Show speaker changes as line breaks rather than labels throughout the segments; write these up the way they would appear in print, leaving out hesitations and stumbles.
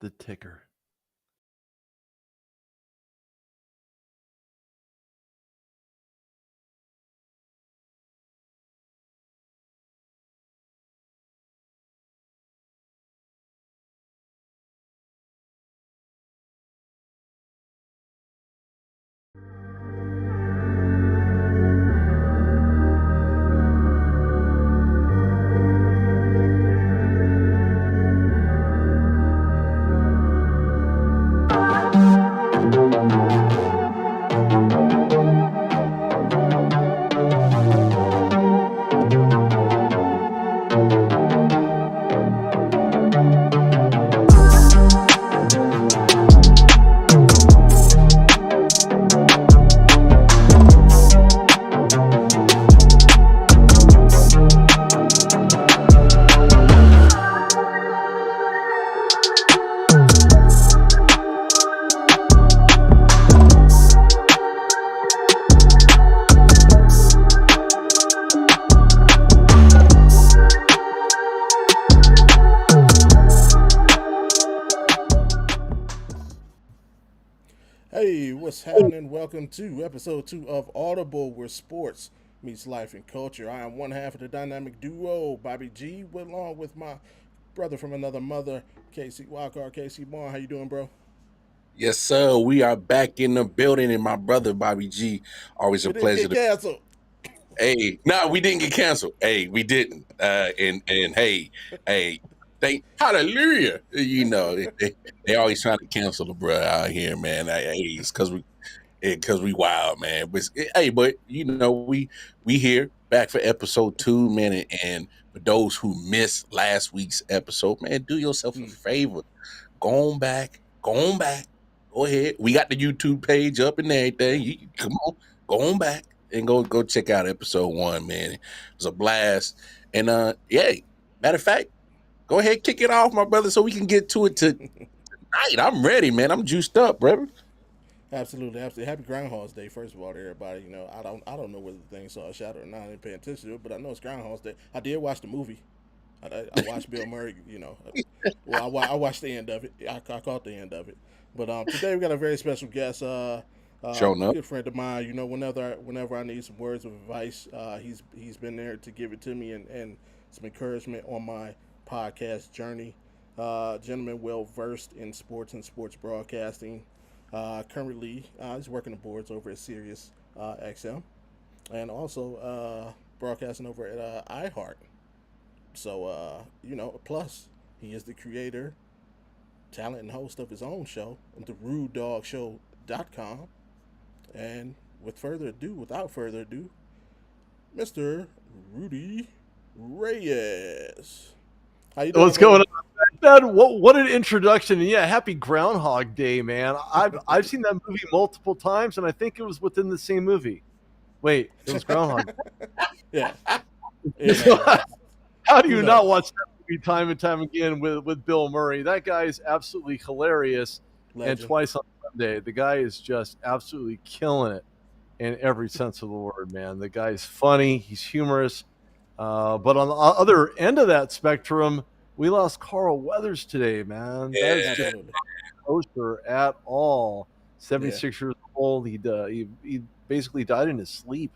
the ticker.
Hey, what's happening? Welcome to episode 2 of Audible, where sports meets life and culture. I am one half of the dynamic duo, Bobby G, along with my brother from another mother, Casey Wildcard. Casey Barn, how you doing, bro?
Yes, sir. We are back in the building, and my brother Bobby G. Always a
We didn't
pleasure
get
to.
canceled.
Hey, no, we didn't get canceled. Hey, we didn't. And hey, thank hallelujah. They always trying to cancel the bro out here, man. Hey, it's because we wild, man. But we here back for episode 2, man. And for those who missed last week's episode, man, do yourself a favor. Go on back. Go ahead. We got the YouTube page up and everything. Come on, go on back and go check out episode 1, man. It was a blast. And yeah, matter of fact, go ahead, kick it off, my brother, so we can get to it tonight. I'm ready, man. I'm juiced up, brother.
Absolutely, absolutely. Happy Groundhog's Day, first of all, to everybody. I don't know whether the thing saw a shadow or not. I didn't pay attention to it, but I know it's Groundhog's Day. I did watch the movie. I watched Bill Murray. I watched the end of it. I caught the end of it. But today we got a very special guest.
Showing up.
Good friend of mine. Whenever I need some words of advice, he's been there to give it to me and some encouragement on my podcast journey. Gentleman well versed in sports and sports broadcasting. Currently, he's working the boards over at Sirius XM and also broadcasting over at iHeart. So, plus he is the creator, talent, and host of his own show, the RudeDogShow.com. And without further ado, Mr. Rudy Reyes. How you doing?
What's going on, man? What an introduction! And yeah, happy Groundhog Day, man. I've seen that movie multiple times, and I think it was within the same movie. Wait, it was Groundhog.
Yeah.
How do you not watch that movie time and time again with Bill Murray? That guy is absolutely hilarious.
Legend.
And twice on Sunday, the guy is just absolutely killing it in every sense of the word, man. The guy's funny. He's humorous. But on the other end of that spectrum, we lost Carl Weathers today, man.
Yeah.
That is just not kosher at all. 76 years old. He basically died in his sleep.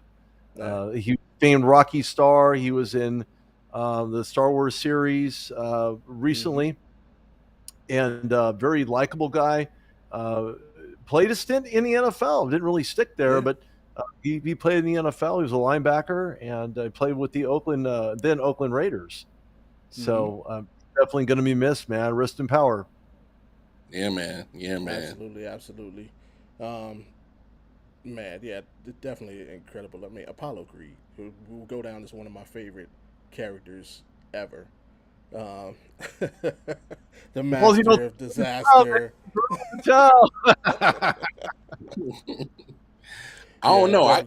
He famed Rocky star. He was in the Star Wars series recently, and very likable guy. Played a stint in the NFL. Didn't really stick there, but he played in the NFL. He was a linebacker and played with the then Oakland Raiders. So definitely going to be missed, man. Rest in power.
Yeah, man.
Absolutely. Man, yeah, definitely incredible. I mean, Apollo Creed, who will go down as one of my favorite characters ever. The master of disaster.
I don't know. I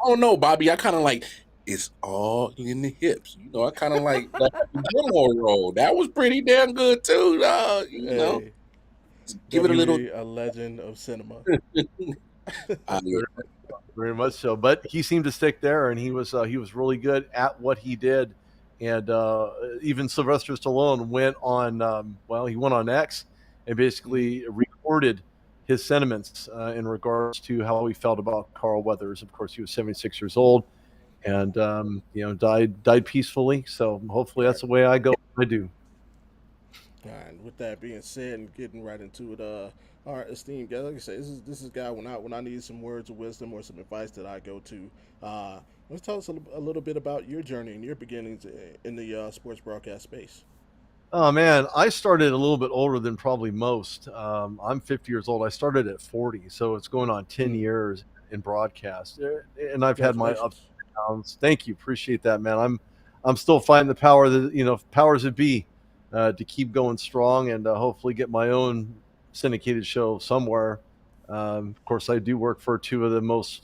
don't know, Bobby. I kind of like it's all in the hips. I kind of like the Gilmore role. That was pretty damn good too. Give it a little.
A legend of cinema.
Very much so, but he seemed to stick there, and he was really good at what he did. And even Sylvester Stallone went on, he went on X and
Mm-hmm.
basically recorded his sentiments in regards to how he felt about Carl Weathers. Of course, he was 76 years old, and died peacefully. So hopefully,
Right.
that's the way I go. I do.
And with that being said, and getting right into it, our esteemed guest, like I said, this is a guy when I need some words of wisdom or some advice that I go to. Let's tell us a little bit about your journey and your beginnings in the sports broadcast space.
Oh man, I started a little bit older than probably most. I'm 50 years old. I started at 40, so it's going on 10
Mm.
years in broadcast, and I've had my ups
Congratulations.
and downs. Thank you, appreciate that, man. I'm still fighting the power that powers that be to keep going strong and hopefully get my own syndicated show somewhere. Of course, I do work for two of the most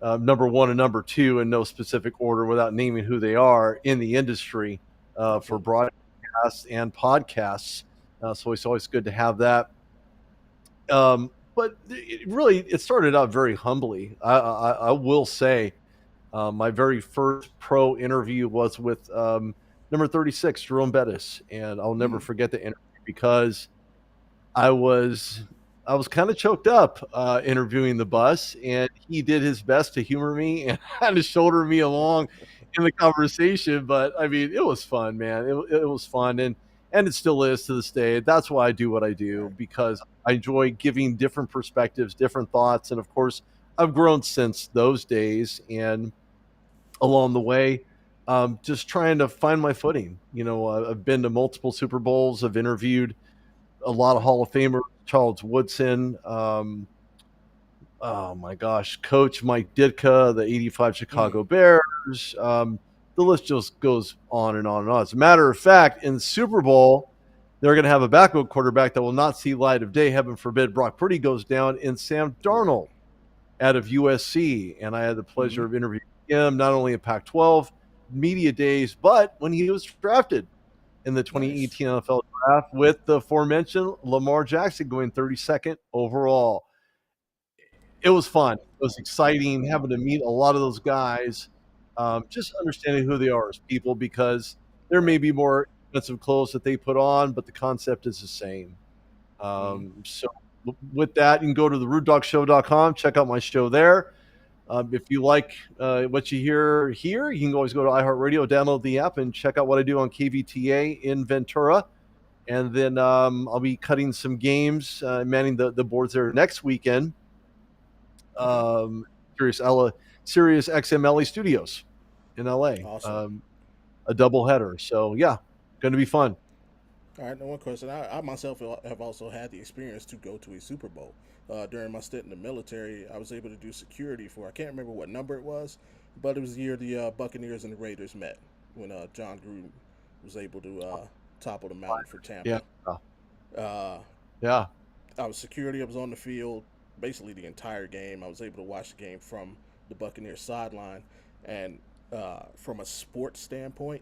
number one and number two in no specific order without naming who they are in the industry for
Absolutely.
broadcast and podcasts. So it's always good to have that. But it started out very humbly. I will say my very first pro interview was with number 36, Jerome Bettis. And I'll never
Mm.
forget the interview because I was I was kind of choked up interviewing the bus, and he did his best to humor me and kind of shoulder me along in the conversation. But I mean, it was fun, man. It was fun, and it still is to this day. That's why I do what I do
Right.
because I enjoy giving different perspectives, different thoughts, and of course, I've grown since those days. And along the way, just trying to find my footing. I've been to multiple Super Bowls. I've interviewed a lot of Hall of Famers, Charles Woodson. Oh my gosh, Coach Mike Ditka, the '85
Mm.
Chicago Bears. The list just goes on and on and on. As a matter of fact, in the Super Bowl, they're going to have a backup quarterback that will not see light of day. Heaven forbid Brock Purdy goes down, in Sam
Right.
Darnold out of USC. And I had the
Mm-hmm.
pleasure of interviewing him not only in Pac 12 media days, but when he was drafted in the
Nice.
2018 NFL draft with the aforementioned Lamar Jackson going 32nd overall. It was fun. It was exciting having to meet a lot of those guys, just understanding who they are as people because there may
Right.
be more expensive clothes that they put on, but the concept is the same.
Mm-hmm.
So with that, you can go to the rudedogshow.com, check out my show there. If you like what you hear here, you can always go to iHeartRadio, download the app, and check out what I do on KVTA in Ventura. And then I'll be cutting some games, manning the boards there next weekend.
Okay.
Um, Sirius, Sirius XMLE Studios in LA,
Awesome.
a double header. So yeah, going to be fun.
All right, now one question. I myself have also had the experience to go to a Super Bowl. During my stint in the military, I was able to do security for, I can't remember what number it was, but it was the year the Buccaneers and the Raiders met when John Gruden was able to topple the mountain for
Yeah,
Tampa. Uh,
yeah.
I was security. I was on the field basically the entire game. I was able to watch the game from the Buccaneers sideline. And from a sports standpoint,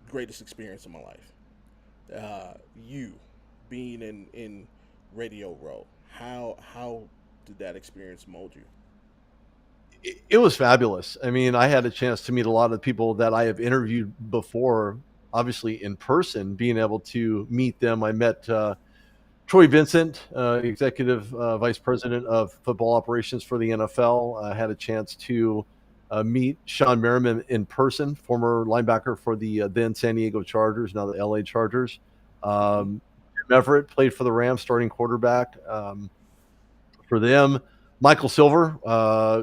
greatest experience of my life. You being in radio role, how did that experience mold you?
It was fabulous. I mean, I had a chance to meet a lot of people that I have interviewed before, obviously in person. Being able to meet them, I met Troy Vincent, executive vice president of football operations for the NFL. I had a chance to meet Sean Merriman in person, former linebacker for the then San Diego Chargers, now the LA Chargers.
Mm-hmm.
Jim Everett played for the Rams, starting quarterback for them. Michael Silver,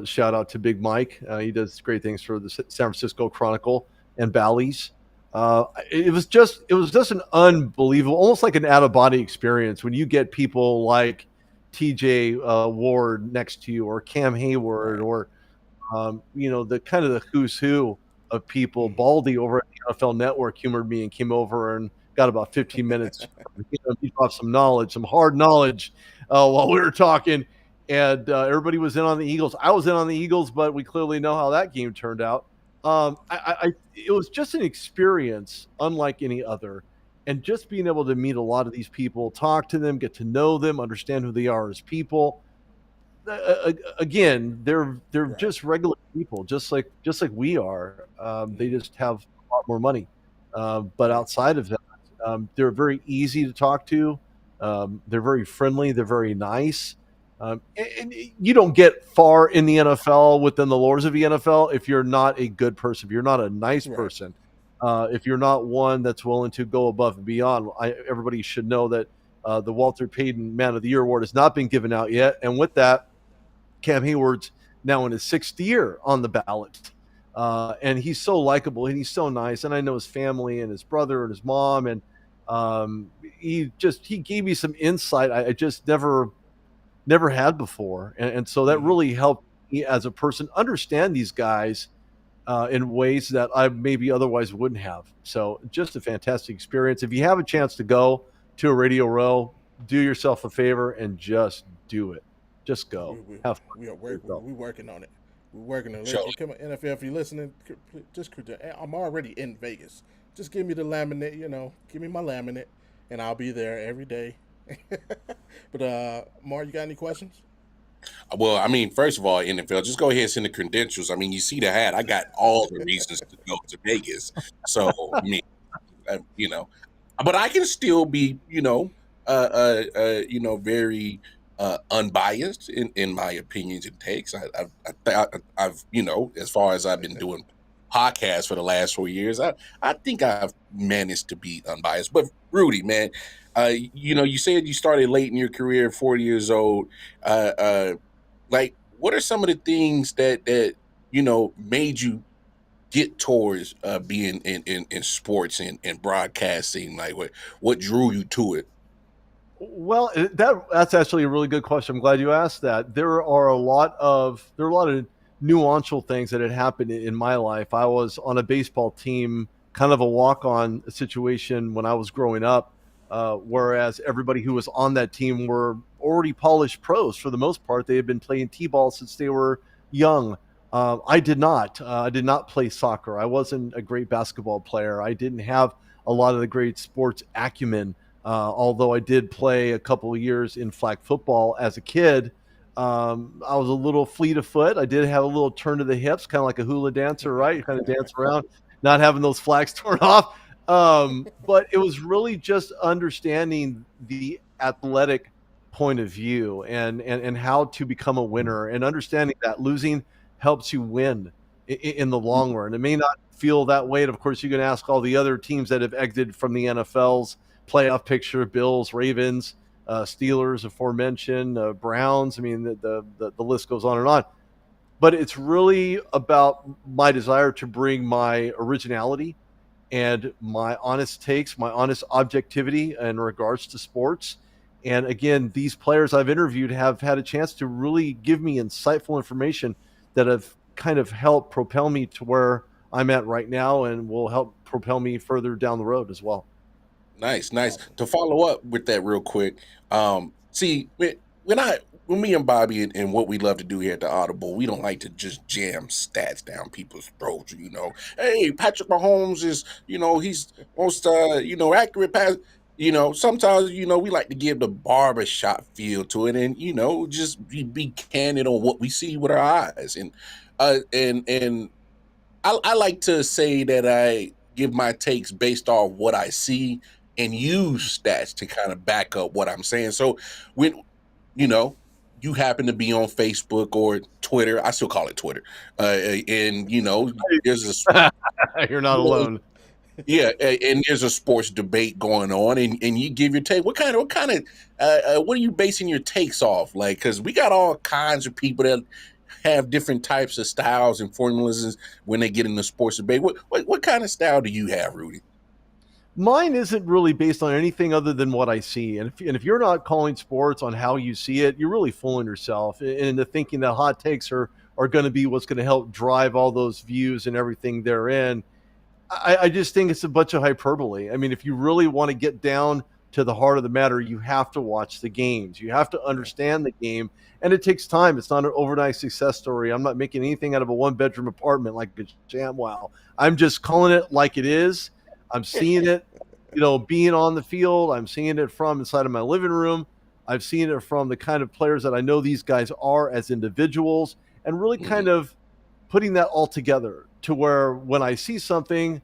shout out to Big Mike. He does great things for the San Francisco Chronicle and Bally's. It was just an unbelievable, almost like an out of body experience when you get people like T.J. Ward next to you, or Cam Hayward,
Right.
or the kind of the who's who of people.
Mm-hmm.
Baldy over at the NFL Network humored me and came over and got about 15 minutes. He dropped some knowledge, some hard knowledge, while we were talking. And everybody was in on the Eagles. I was in on the Eagles, but we clearly know how that game turned out. It was just an experience unlike any other. And just being able to meet a lot of these people, talk to them, get to know them, understand who they are as people, again, they're
Right.
just regular people, just like we are. They
Mm-hmm.
just have a lot lot more money. But outside of that, they're very easy to talk to. They're very friendly. They're very nice. And you don't get far in the NFL within the lores of the NFL if you're not a good person, if you're not a nice
Right.
person, if you're not one that's willing to go above and beyond. Everybody should know that the Walter Payton Man of the Year award has not been given out yet, and with that, Cam Hayward's now in his 6th year on the ballot. And he's so likable and he's so nice. And I know his family and his brother and his mom. And he gave me some insight I just never had before. And so that really helped me as a person understand these guys in ways that I maybe otherwise wouldn't have. So just a fantastic experience. If you have a chance to go to a Radio Row, do yourself a favor and just do it. Just go. Have fun.
We working on it. We're working on it.
Sure.
Hey, come on, NFL, if you're listening, just I'm already in Vegas. Just give me the laminate, give me my laminate, and I'll be there every day. But Mar, you got any questions?
Well, I mean, first of all, NFL, just go ahead and send the credentials. I mean, you see the hat. I got all the reasons to go to Vegas. So, I mean, but I can still be, very unbiased in my opinions and takes. I've, as far as I've been doing podcasts for the last 4 years, I think I've managed to be unbiased. But Rudy, man, you said you started late in your career, 40 years old. Like, what are some of the things that made you get towards being in sports and broadcasting? Like, what drew you to it?
Well, that's actually a really good question. I'm glad you asked that. There are a lot of nuancial things that had happened in my life. I was on a baseball team, kind of a walk-on situation when I was growing up, whereas everybody who was on that team were already polished pros for the most part. They had been playing t-ball since they were young. I did not. I did not play soccer. I wasn't a great basketball player. I didn't have a lot of the great sports acumen. Although I did play a couple of years in flag football as a kid, I was a little fleet of foot. I did have a little turn to the hips, kind of like a hula dancer, right? You kind of dance around, not having those flags torn off. But it was really just understanding the athletic point of view and how to become a winner, and understanding that losing helps you win in the long run. It may not feel that way. And of course, you can ask all the other teams that have exited from the NFL's playoff picture: Bills, Ravens, Steelers, aforementioned, Browns. I mean, the list goes on and on. But it's really about my desire to bring my originality and my honest takes, my honest objectivity in regards to sports. And again, these players I've interviewed have had a chance to really give me insightful information that have kind of helped propel me to where I'm at right now, and will help propel me further down the road as well.
Nice. To follow up with that real quick, see, when me and Bobby and what we love to do here at the Audible, we don't like to just jam stats down people's throats. Hey, Patrick Mahomes is, he's most, accurate pass. Sometimes, we like to give the barbershop feel to it, and just be candid on what we see with our eyes, and I like to say that I give my takes based off what I see and use stats to kind of back up what I'm saying. So when you happen to be on Facebook or Twitter, I still call it Twitter, and there's a
You're not alone.
yeah, and there's a sports debate going on, and you give your take. What are you basing your takes off? Like, because we got all kinds of people that have different types of styles and formulas when they get in the sports debate. What kind of style do you have, Rudy?
Mine isn't really based on anything other than what I see. And if you're not calling sports on how you see it, you're really fooling yourself into thinking that hot takes are going to be what's going to help drive all those views and everything therein. I just think it's a bunch of hyperbole. I mean, if you really want to get down to the heart of the matter, you have to watch the games. You have to understand the game, and it takes time. It's not an overnight success story. I'm not making anything out of a one-bedroom apartment like a jam wow. I'm just calling it like it is. I'm seeing it, being on the field. I'm seeing it from inside of my living room. I've seen it from the kind of players that I know these guys are as individuals, and really kind of putting that all together to where when I see something,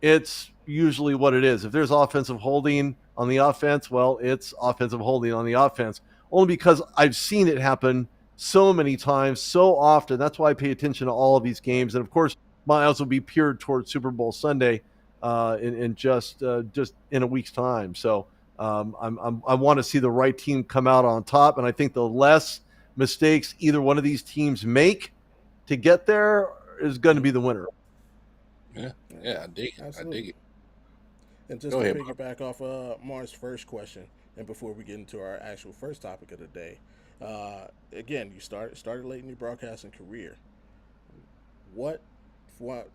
it's usually what it is. If there's offensive holding on the offense, well, it's offensive holding on the offense. Only because I've seen it happen so many times, so often. That's why I pay attention to all of these games. And of course, my eyes will be peered towards Super Bowl Sunday in just in a week's time. So I want to see the right team come out on top. And I think the less mistakes either one of these teams make to get there is going to be the winner.
Yeah, I dig it.
Absolutely.
I dig it.
And just
Go
to
ahead,
piggyback off Mark's first question, and before we get into our actual first topic of the day, again, you started late in your broadcasting career. What?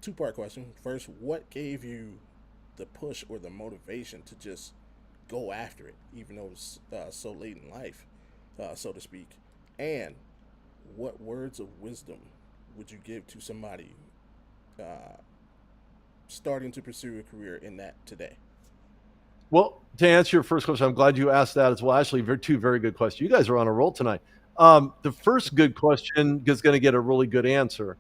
Two-part question. First, what gave you the push or the motivation to just go after it, even though it's so late in life, so to speak? And what words of wisdom would you give to somebody starting to pursue a career in that today?
Well, to answer your first question, I'm glad you asked that as well. Actually, two very good questions. You guys are on a roll tonight. The first good question is going to get a really good answer.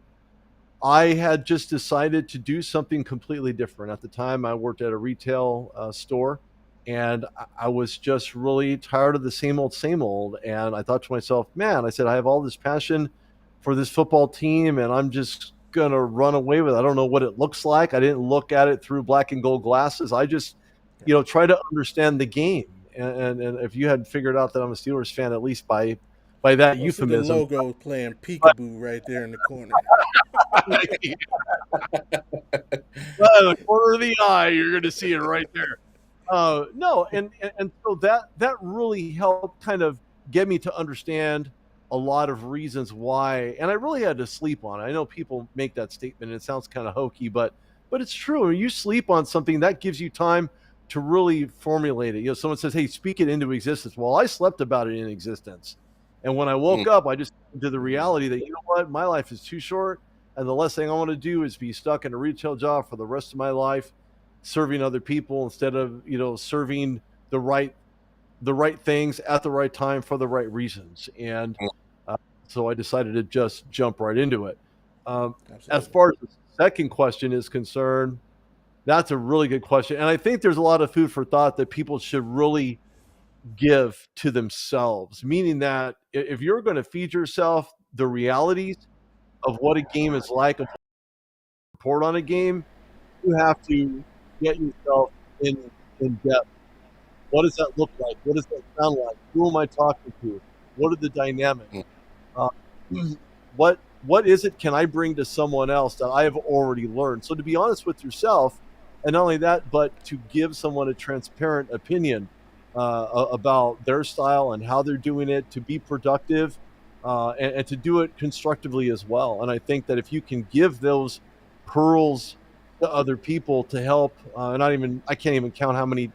I had just decided to do something completely different. At the time, I worked at a retail store, and I was just really tired of the same old, same old. And I thought to myself, man, I said, I have all this passion for this football team, and I'm just going to run away with it. I don't know what it looks like. I didn't look at it through black and gold glasses. I just, try to understand the game. And if you hadn't figured out that I'm a Steelers fan, at least by that euphemism.
The logo playing peekaboo right there in the corner.
The corner of the eye, you're going to see it right there. No, and so that really helped kind of get me to understand a lot of reasons why, and I really had to sleep on it. I know people make that statement and it sounds kind of hokey, but it's true. When you sleep on something, that gives you time to really formulate it. Someone says, hey, speak it into existence. Well, I slept about it in existence. And when I woke up, I just came to the reality that, what, my life is too short. And the last thing I want to do is be stuck in a retail job for the rest of my life, serving other people instead of, serving the right things at the right time for the right reasons. And so I decided to just jump right into it. As far as the second question is concerned, that's a really good question. And I think there's a lot of food for thought that people should really give to themselves, meaning that if you're going to feed yourself the realities of what a game is like, a report on a game, you have to get yourself in depth. What does that look like? What does that sound like? Who am I talking to? What are the dynamics? What is it can I bring to someone else that I have already learned? So to be honest with yourself, and not only that, but to give someone a transparent opinion about their style and how they're doing it, to be productive and to do it constructively as well. And I think that if you can give those pearls to other people to help, I can't even count how many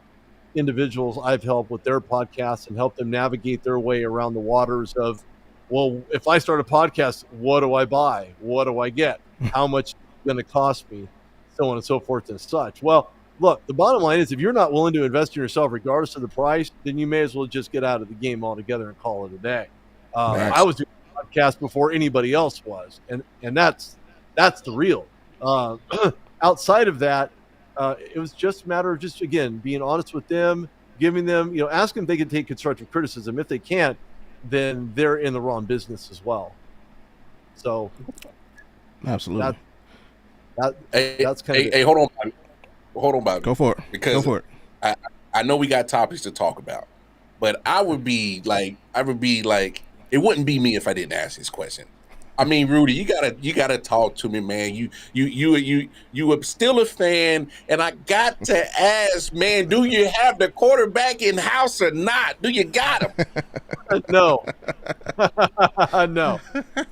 individuals I've helped with their podcasts and help them navigate their way around the waters of, well, if I start a podcast, what do I buy? What do I get? How much is it going to cost me? So on and so forth and such. Well, look, the bottom line is if you're not willing to invest in yourself regardless of the price, then you may as well just get out of the game altogether and call it a day. I was doing a podcast before anybody else was, and that's the real. Outside of that, it was just a matter of just, again, being honest with them, giving them, ask them if they can take constructive criticism. If they can't, then they're in the wrong business as well. So
absolutely.
That's kind of
hey, hold on, Bobby.
Go for it.
Because
Go for it.
I know we got topics to talk about, but I would be like, it wouldn't be me if I didn't ask this question. I mean, Rudy, you gotta talk to me, man. You were still a fan, and I got to ask, man, do you have the quarterback in house or not? Do you got him?
No,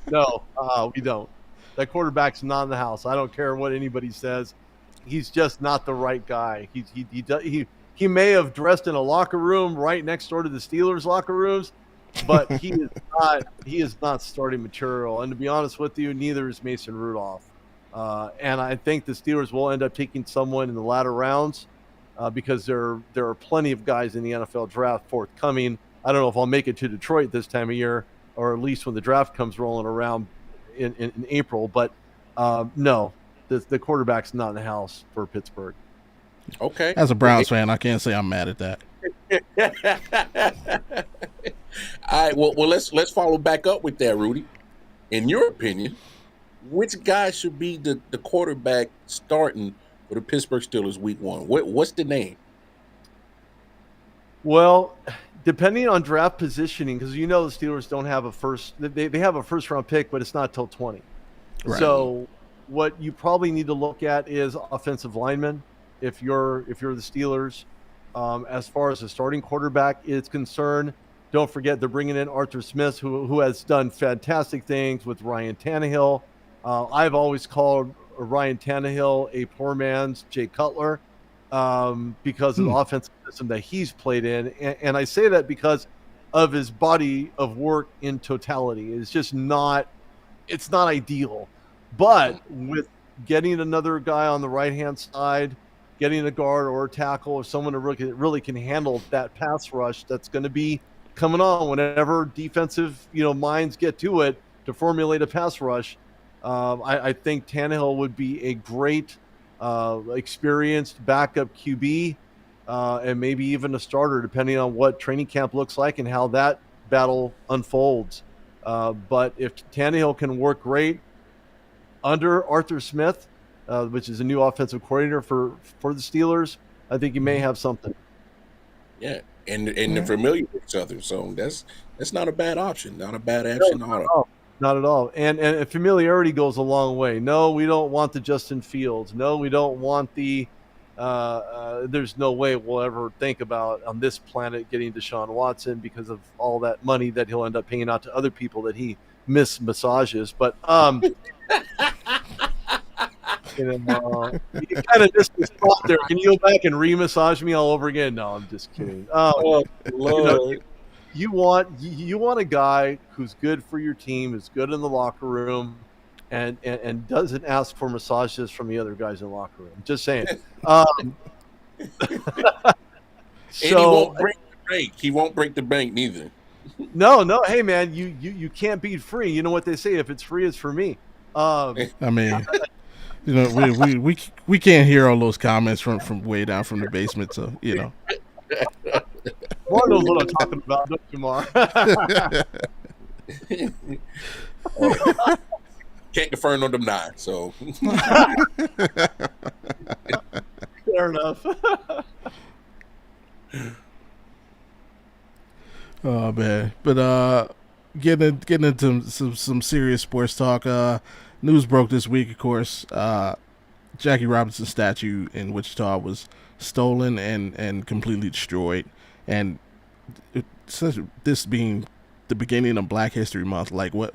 no, we don't. That quarterback's not in the house. I don't care what anybody says. He's just not the right guy. He may have dressed in a locker room right next door to the Steelers locker rooms, but he is not starting material. And to be honest with you, neither is Mason Rudolph. And I think the Steelers will end up taking someone in the latter rounds because there are plenty of guys in the NFL draft forthcoming. I don't know if I'll make it to Detroit this time of year, or at least when the draft comes rolling around in April. But no, the quarterback's not in the house for Pittsburgh.
Okay.
As a Browns fan, I can't say I'm mad at that.
All right. Well, let's follow back up with that, Rudy. In your opinion, which guy should be the quarterback starting for the Pittsburgh Steelers Week 1? What's the name?
Well, depending on draft positioning, because the Steelers don't have a first. They have a first round pick, but it's not till 20.
Right.
So what you probably need to look at is offensive linemen. If you're the Steelers, as far as the starting quarterback is concerned, don't forget they're bringing in Arthur Smith, who has done fantastic things with Ryan Tannehill. I've always called Ryan Tannehill a poor man's Jay Cutler because of the offensive system that he's played in. And I say that because of his body of work in totality. It's just not ideal. But with getting another guy on the right-hand side, getting a guard or a tackle or someone who really can handle that pass rush that's going to be coming on whenever defensive minds get to it to formulate a pass rush, I think Tannehill would be a great experienced backup QB and maybe even a starter, depending on what training camp looks like and how that battle unfolds. But if Tannehill can work great under Arthur Smith, which is a new offensive coordinator for the Steelers, I think you may have something.
Yeah, and they're familiar with each other, so that's not a bad option. Not a bad option at all.
Not at all. And familiarity goes a long way. No, we don't want the Justin Fields. No, we don't want the there's no way we'll ever think about on this planet getting Deshaun Watson because of all that money that he'll end up paying out to other people that he massages. But you kind of just spot there. Can you go back and re-massage me all over again? No, I'm just kidding.
Oh, Lord.
You want a guy who's good for your team, who's good in the locker room, and doesn't ask for massages from the other guys in the locker room. Just saying.
And he won't break the bank. He won't break the bank neither.
No. Hey, man, you can't beat free. You know what they say? If it's free, it's for me.
I mean, we can't hear all those comments from way down from the basement. So
Mark knows what I'm talking about, don't you, Mark?
Can't confirm on them not. So
fair enough.
Oh man, but getting into some serious sports talk. News broke this week, of course. Jackie Robinson's statue in Wichita was stolen and completely destroyed. And this being the beginning of Black History Month, like what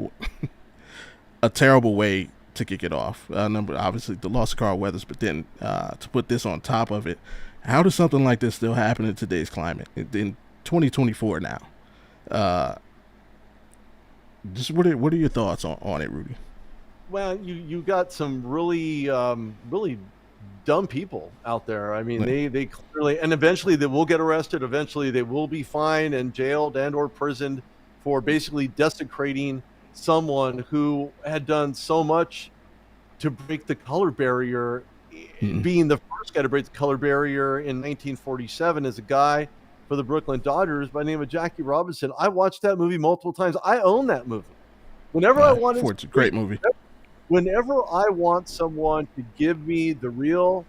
a terrible way to kick it off. Obviously the loss of Carl Weathers, but then to put this on top of it, how does something like this still happen in today's climate in 2024 now? Just what are your thoughts on it, Rudy?
Well, you got some really dumb people out there. I mean, they clearly, and eventually they will get arrested. Eventually they will be fined and jailed and or prisoned for basically desecrating someone who had done so much to break the color barrier, being the first guy to break the color barrier in 1947 as a guy for the Brooklyn Dodgers by the name of Jackie Robinson. I watched that movie multiple times. I own that movie. Whenever I wanted,
it's a great movie.
Whenever I want someone to give me the real,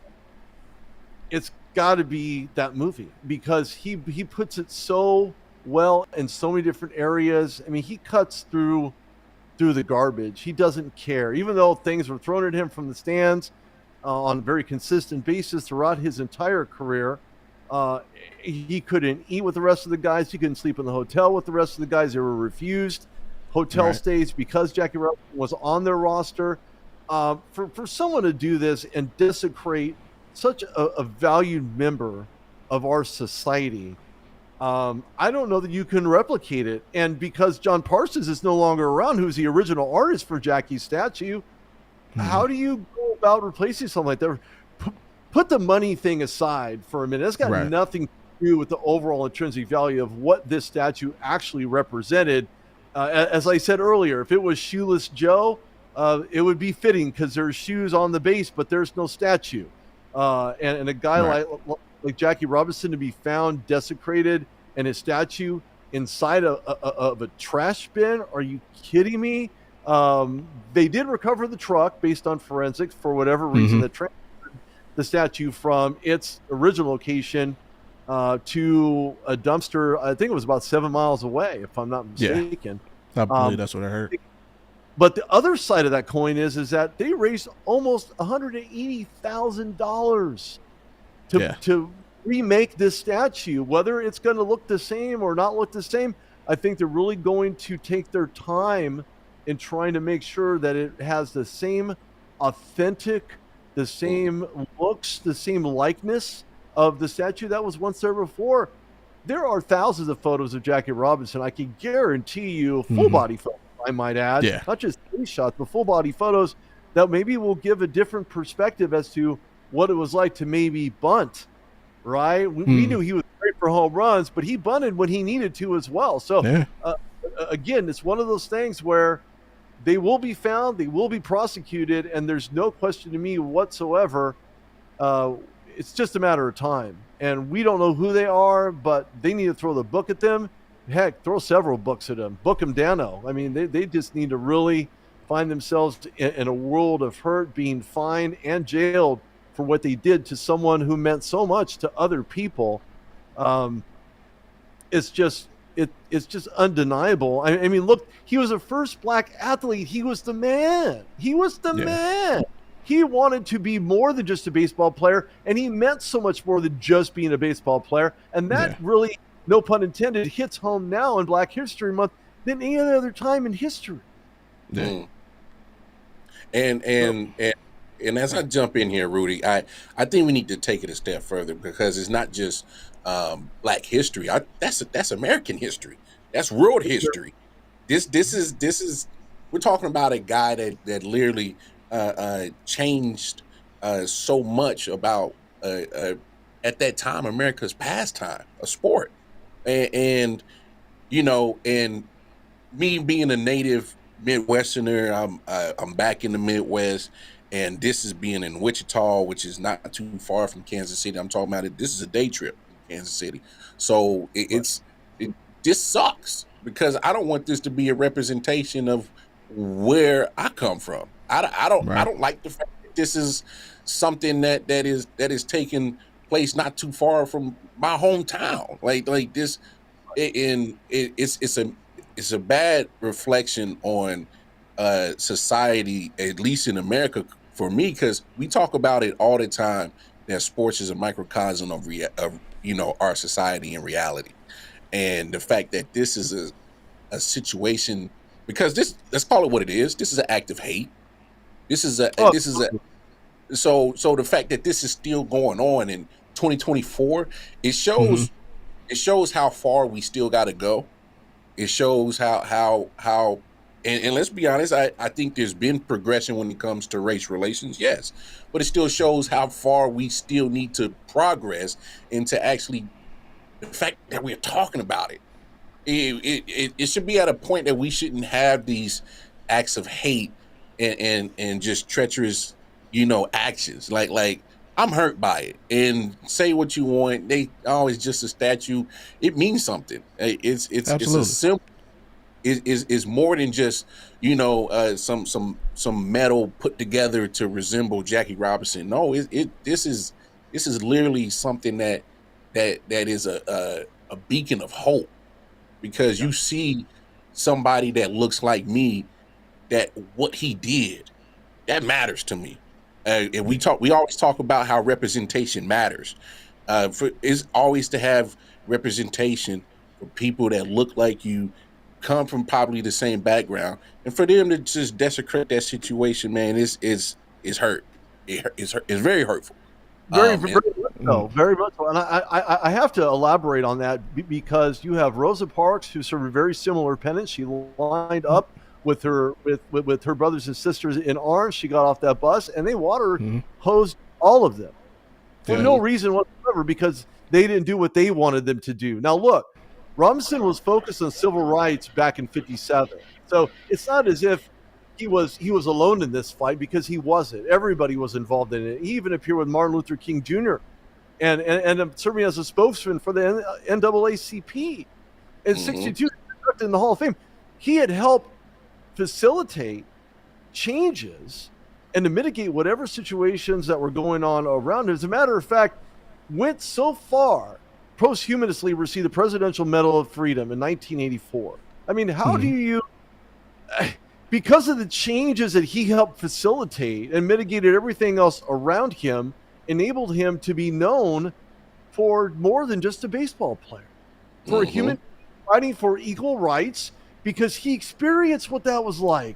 it's got to be that movie because he puts it so well in so many different areas. I mean, he cuts through the garbage. He doesn't care, even though things were thrown at him from the stands on a very consistent basis throughout his entire career. He couldn't eat with the rest of the guys. He couldn't sleep in the hotel with the rest of the guys. They were refused hotel stays because Jackie Robinson was on their roster. For someone to do this and desecrate such a valued member of our society, I don't know that you can replicate it. And because John Parsons is no longer around, who's the original artist for Jackie's statue, how do you go about replacing something like that? Put the money thing aside for a minute. It's got nothing to do with the overall intrinsic value of what this statue actually represented. As I said earlier, if it was Shoeless Joe, it would be fitting because there's shoes on the base, but there's no statue. and a guy like Jackie Robinson to be found desecrated and his statue inside of a trash bin. Are you kidding me? They did recover the truck based on forensics for whatever reason that transferred the statue from its original location to a dumpster. I think it was about 7 miles away, if I'm not mistaken.
I believe that's what I heard.
But the other side of that coin is that they raised almost $180,000 to remake this statue. Whether it's going to look the same or not look the same, I think they're really going to take their time in trying to make sure that it has the same authentic, the same looks, the same likeness of the statue that was once there before. There are thousands of photos of Jackie Robinson. I can guarantee you full body photos, I might add, not just face shots, but full body photos that maybe will give a different perspective as to what it was like to maybe bunt, right? We knew he was great for home runs, but he bunted when he needed to as well. So again, it's one of those things where they will be found, they will be prosecuted, and there's no question to me whatsoever. It's just a matter of time. And we don't know who they are, but they need to throw the book at them. Heck, throw several books at them. Book them down. I mean, they just need to really find themselves in a world of hurt, being fined and jailed for what they did to someone who meant so much to other people. It's just undeniable. I mean, look, he was the first black athlete. He was the man. He was the man. He wanted to be more than just a baseball player, and he meant so much more than just being a baseball player. And that really, no pun intended, hits home now in Black History Month than any other time in history.
And as I jump in here, Rudy, I think we need to take it a step further, because it's not just Black history. That's American history. That's world history. This is we're talking about a guy that literally changed so much about at that time America's pastime, a sport, and you know, and me being a native Midwesterner, I'm back in the Midwest, and this is being in Wichita, which is not too far from Kansas City. I'm talking about it. This is a day trip in Kansas City, so this sucks, because I don't want this to be a representation of where I come from. I don't like the fact that this is something that is taking place not too far from my hometown. Like this, it's a bad reflection on society, at least in America, for me, because we talk about it all the time that sports is a microcosm of our society and reality, and the fact that this is a situation, because this, let's call it what it is. This is an act of hate. So the fact that this is still going on in 2024, it shows how far we still got to go. It shows how and let's be honest, I think there's been progression when it comes to race relations, yes, but it still shows how far we still need to progress into actually the fact that we're talking about it. It should be at a point that we shouldn't have these acts of hate and just treacherous, actions. Like I'm hurt by it. And say what you want, it's just a statue. It means something. It's a symbol. Is more than just some metal put together to resemble Jackie Robinson. No, this is literally something that is a beacon of hope, because you see somebody that looks like me, that what he did, that matters to me. And we always talk about how representation matters. Is always to have representation for people that look like you, come from probably the same background, and for them to just desecrate that situation, man, is hurt. It's very hurtful.
Very much so. And I have to elaborate on that, because you have Rosa Parks, who served a very similar penance. She lined up with her brothers and sisters in arms. She got off that bus, and they hosed all of them for no reason whatsoever, because they didn't do what they wanted them to do. Now look, Robinson was focused on civil rights back in '57, so it's not as if he was alone in this fight, because he wasn't. Everybody was involved in it. He even appeared with Martin Luther King Jr. and serving as a spokesman for the NAACP in '62, in the Hall of Fame. He had helped facilitate changes and to mitigate whatever situations that were going on around him. As a matter of fact, went so far, posthumously received the Presidential Medal of Freedom in 1984. I mean, how do you, because of the changes that he helped facilitate and mitigated everything else around him, enabled him to be known for more than just a baseball player, for a human fighting for equal rights, because he experienced what that was like.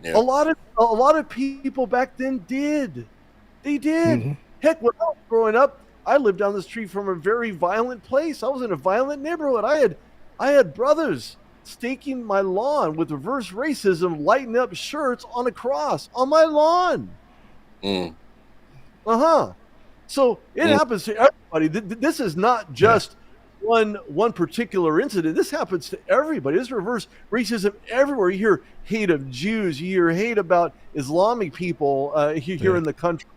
Yeah. A lot of people back then did. They did. Heck, when I was growing up, I lived down the street from a very violent place. I was in a violent neighborhood. I had brothers staking my lawn with reverse racism, lighting up shirts on a cross on my lawn. So it happens to everybody. This is not just one particular incident. This happens to everybody. There's reverse racism everywhere. You hear hate of Jews. You hear hate about Islamic people here in the country.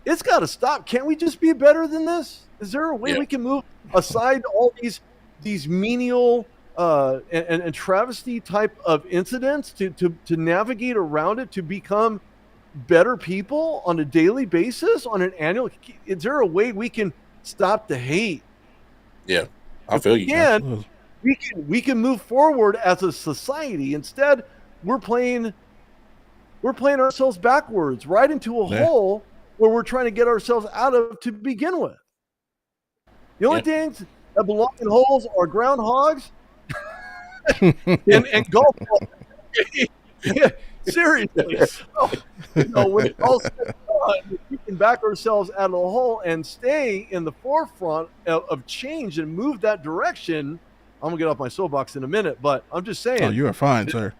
It's got to stop. Can't we just be better than this? Is there a way we can move aside all these menial and travesty type of incidents to navigate around it, to become better people on a daily basis, on an annual? Is there a way we can stop the hate?
Yeah, I feel you.
We can move forward as a society. Instead, we're playing ourselves backwards, right into a hole where we're trying to get ourselves out of to begin with. The only things that belong in holes are groundhogs and golf balls. Seriously. So, when it's all said and done, we can back ourselves out of the hole and stay in the forefront of change and move that direction. I'm going to get off my soapbox in a minute, but I'm just saying.
Oh, you are fine, sir.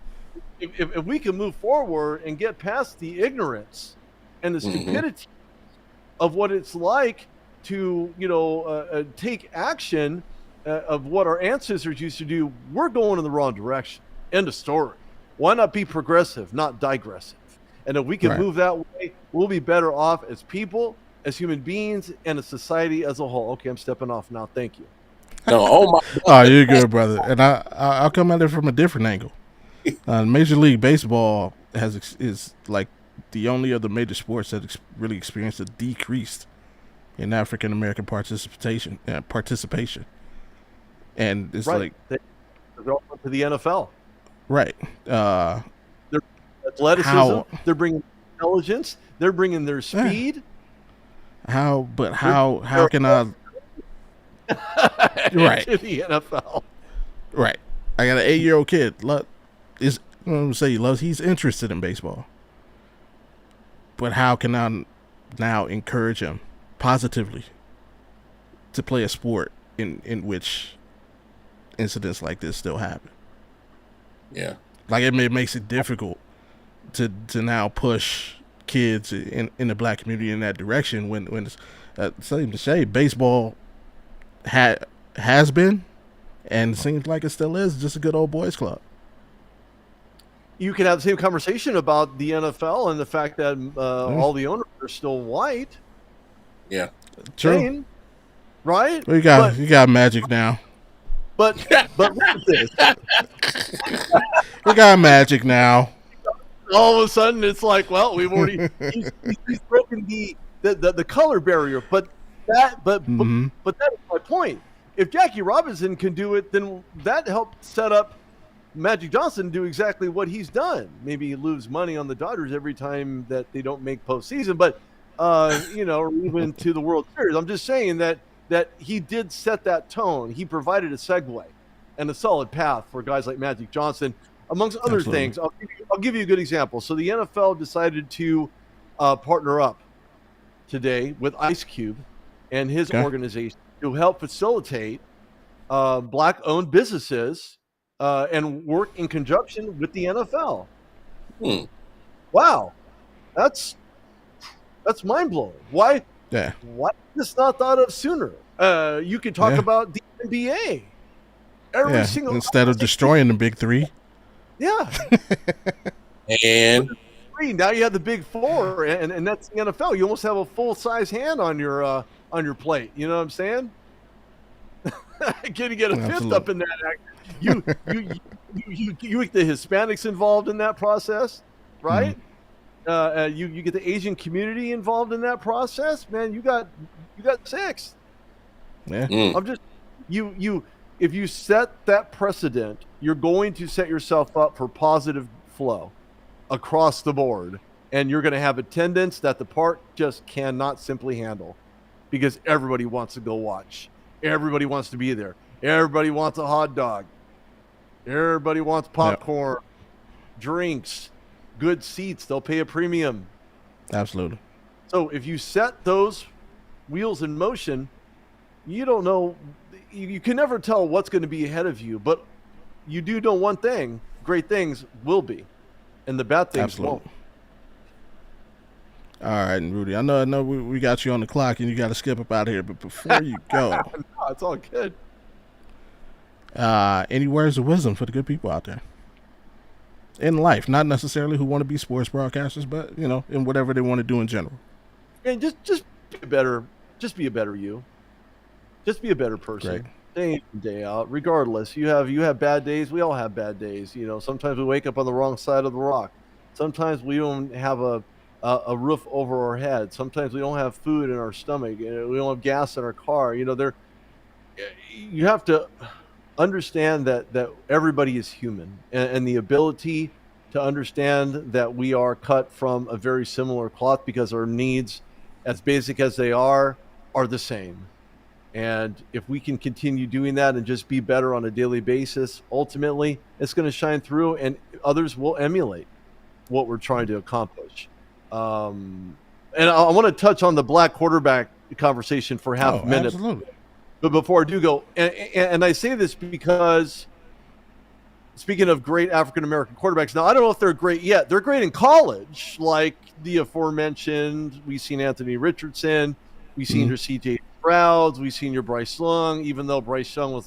If we can move forward and get past the ignorance and the stupidity of what it's like to, take action of what our ancestors used to do, we're going in the wrong direction. End of story. Why not be progressive, not digressive? And if we can move that way, we'll be better off as people, as human beings, and as society as a whole. Okay, I'm stepping off now. Thank you.
No,
you're good, brother. And I'll come at it from a different angle. Major League Baseball is like the only other major sports that really experienced a decrease in African American participation, and it's like
they're going to the NFL.
Right.
Their athleticism, they're bringing intelligence, they're bringing their speed.
How can I
to the NFL?
Right. I got an 8-year-old kid. He's interested in baseball. But how can I now encourage him positively to play a sport in which incidents like this still happen?
Yeah.
Like it makes it difficult to now push kids in the black community in that direction when it's same to say, baseball has been and seems like it still is just a good old boys club.
You can have the same conversation about the NFL and the fact that all the owners are still white.
Yeah.
True.
Right?
You got Magic now.
But look at this.
We got Magic now.
All of a sudden, it's like, well, we've already he's broken the color barrier. But that is my point. If Jackie Robinson can do it, then that helped set up Magic Johnson to do exactly what he's done. Maybe he loses money on the Dodgers every time that they don't make postseason, but or even to the World Series. I'm just saying that he did set that tone. He provided a segue and a solid path for guys like Magic Johnson, amongst other things. I'll give you a good example. So the NFL decided to partner up today with Ice Cube and his organization to help facilitate black-owned businesses and work in conjunction with the NFL. Wow, that's mind-blowing. Why?
Yeah.
Why was this not thought of sooner? You could talk about the NBA. Every single
instead of destroying the big three.
Yeah.
And
three. Now you have the big four, and that's the NFL. You almost have a full size hand on your plate. You know what I'm saying? Can you get a fifth up in that act? You get the Hispanics involved in that process, right? You get the Asian community involved in that process. Man, you got six.
Yeah.
I'm just if you set that precedent, you're going to set yourself up for positive flow across the board, and you're going to have attendance that the park just cannot simply handle, because everybody wants to go watch. Everybody wants to be there. Everybody wants a hot dog. Everybody wants popcorn, drinks, good seats. They'll pay a premium.
Absolutely.
So if you set those wheels in motion, you don't know. You can never tell what's going to be ahead of you, but you do know one thing: great things will be, and the bad things won't.
All right, Rudy. I know we got you on the clock, and you got to skip up out of here. But before you go,
no, it's all good.
Any words of wisdom for the good people out there in life? Not necessarily who want to be sports broadcasters, but in whatever they want to do in general.
And just be a better you. Just be a better person.
Great.
Day in and day out. Regardless, you have bad days. We all have bad days. Sometimes we wake up on the wrong side of the rock. Sometimes we don't have a roof over our head. Sometimes we don't have food in our stomach. We don't have gas in our car. You have to understand that everybody is human, and the ability to understand that we are cut from a very similar cloth, because our needs, as basic as they are the same. And if we can continue doing that and just be better on a daily basis, ultimately it's going to shine through, and others will emulate what we're trying to accomplish. And I want to touch on the black quarterback conversation for half a minute.
Absolutely.
But before I do go, and I say this because, speaking of great African-American quarterbacks, now I don't know if they're great yet. They're great in college, like the aforementioned. We've seen Anthony Richardson. We've seen your C.J. Strouds. We've seen your Bryce Young, even though Bryce Young was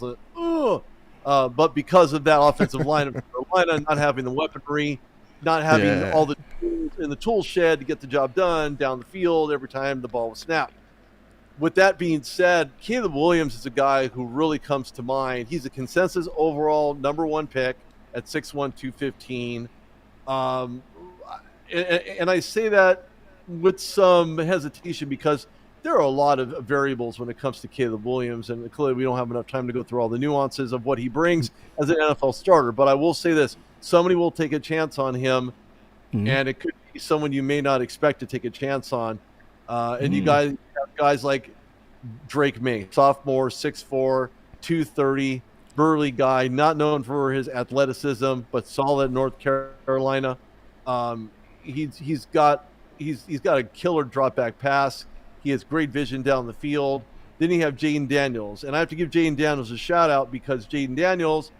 but because of that offensive line of Carolina not having the weaponry, not having all the tools in the tool shed to get the job done down the field every time the ball was snapped. With that being said, Caleb Williams is a guy who really comes to mind. He's a consensus overall number one pick at 6'1", 215. And I say that with some hesitation, because there are a lot of variables when it comes to Caleb Williams, and clearly we don't have enough time to go through all the nuances of what he brings as an NFL starter. But I will say this: somebody will take a chance on him, and it could be someone you may not expect to take a chance on. And you guys have guys like Drake May, sophomore, 6'4", 230, burly guy, not known for his athleticism, but solid at North Carolina. He's got a killer drop back pass. He has great vision down the field. Then you have Jaden Daniels, and I have to give Jaden Daniels a shout out, because Jaden Daniels,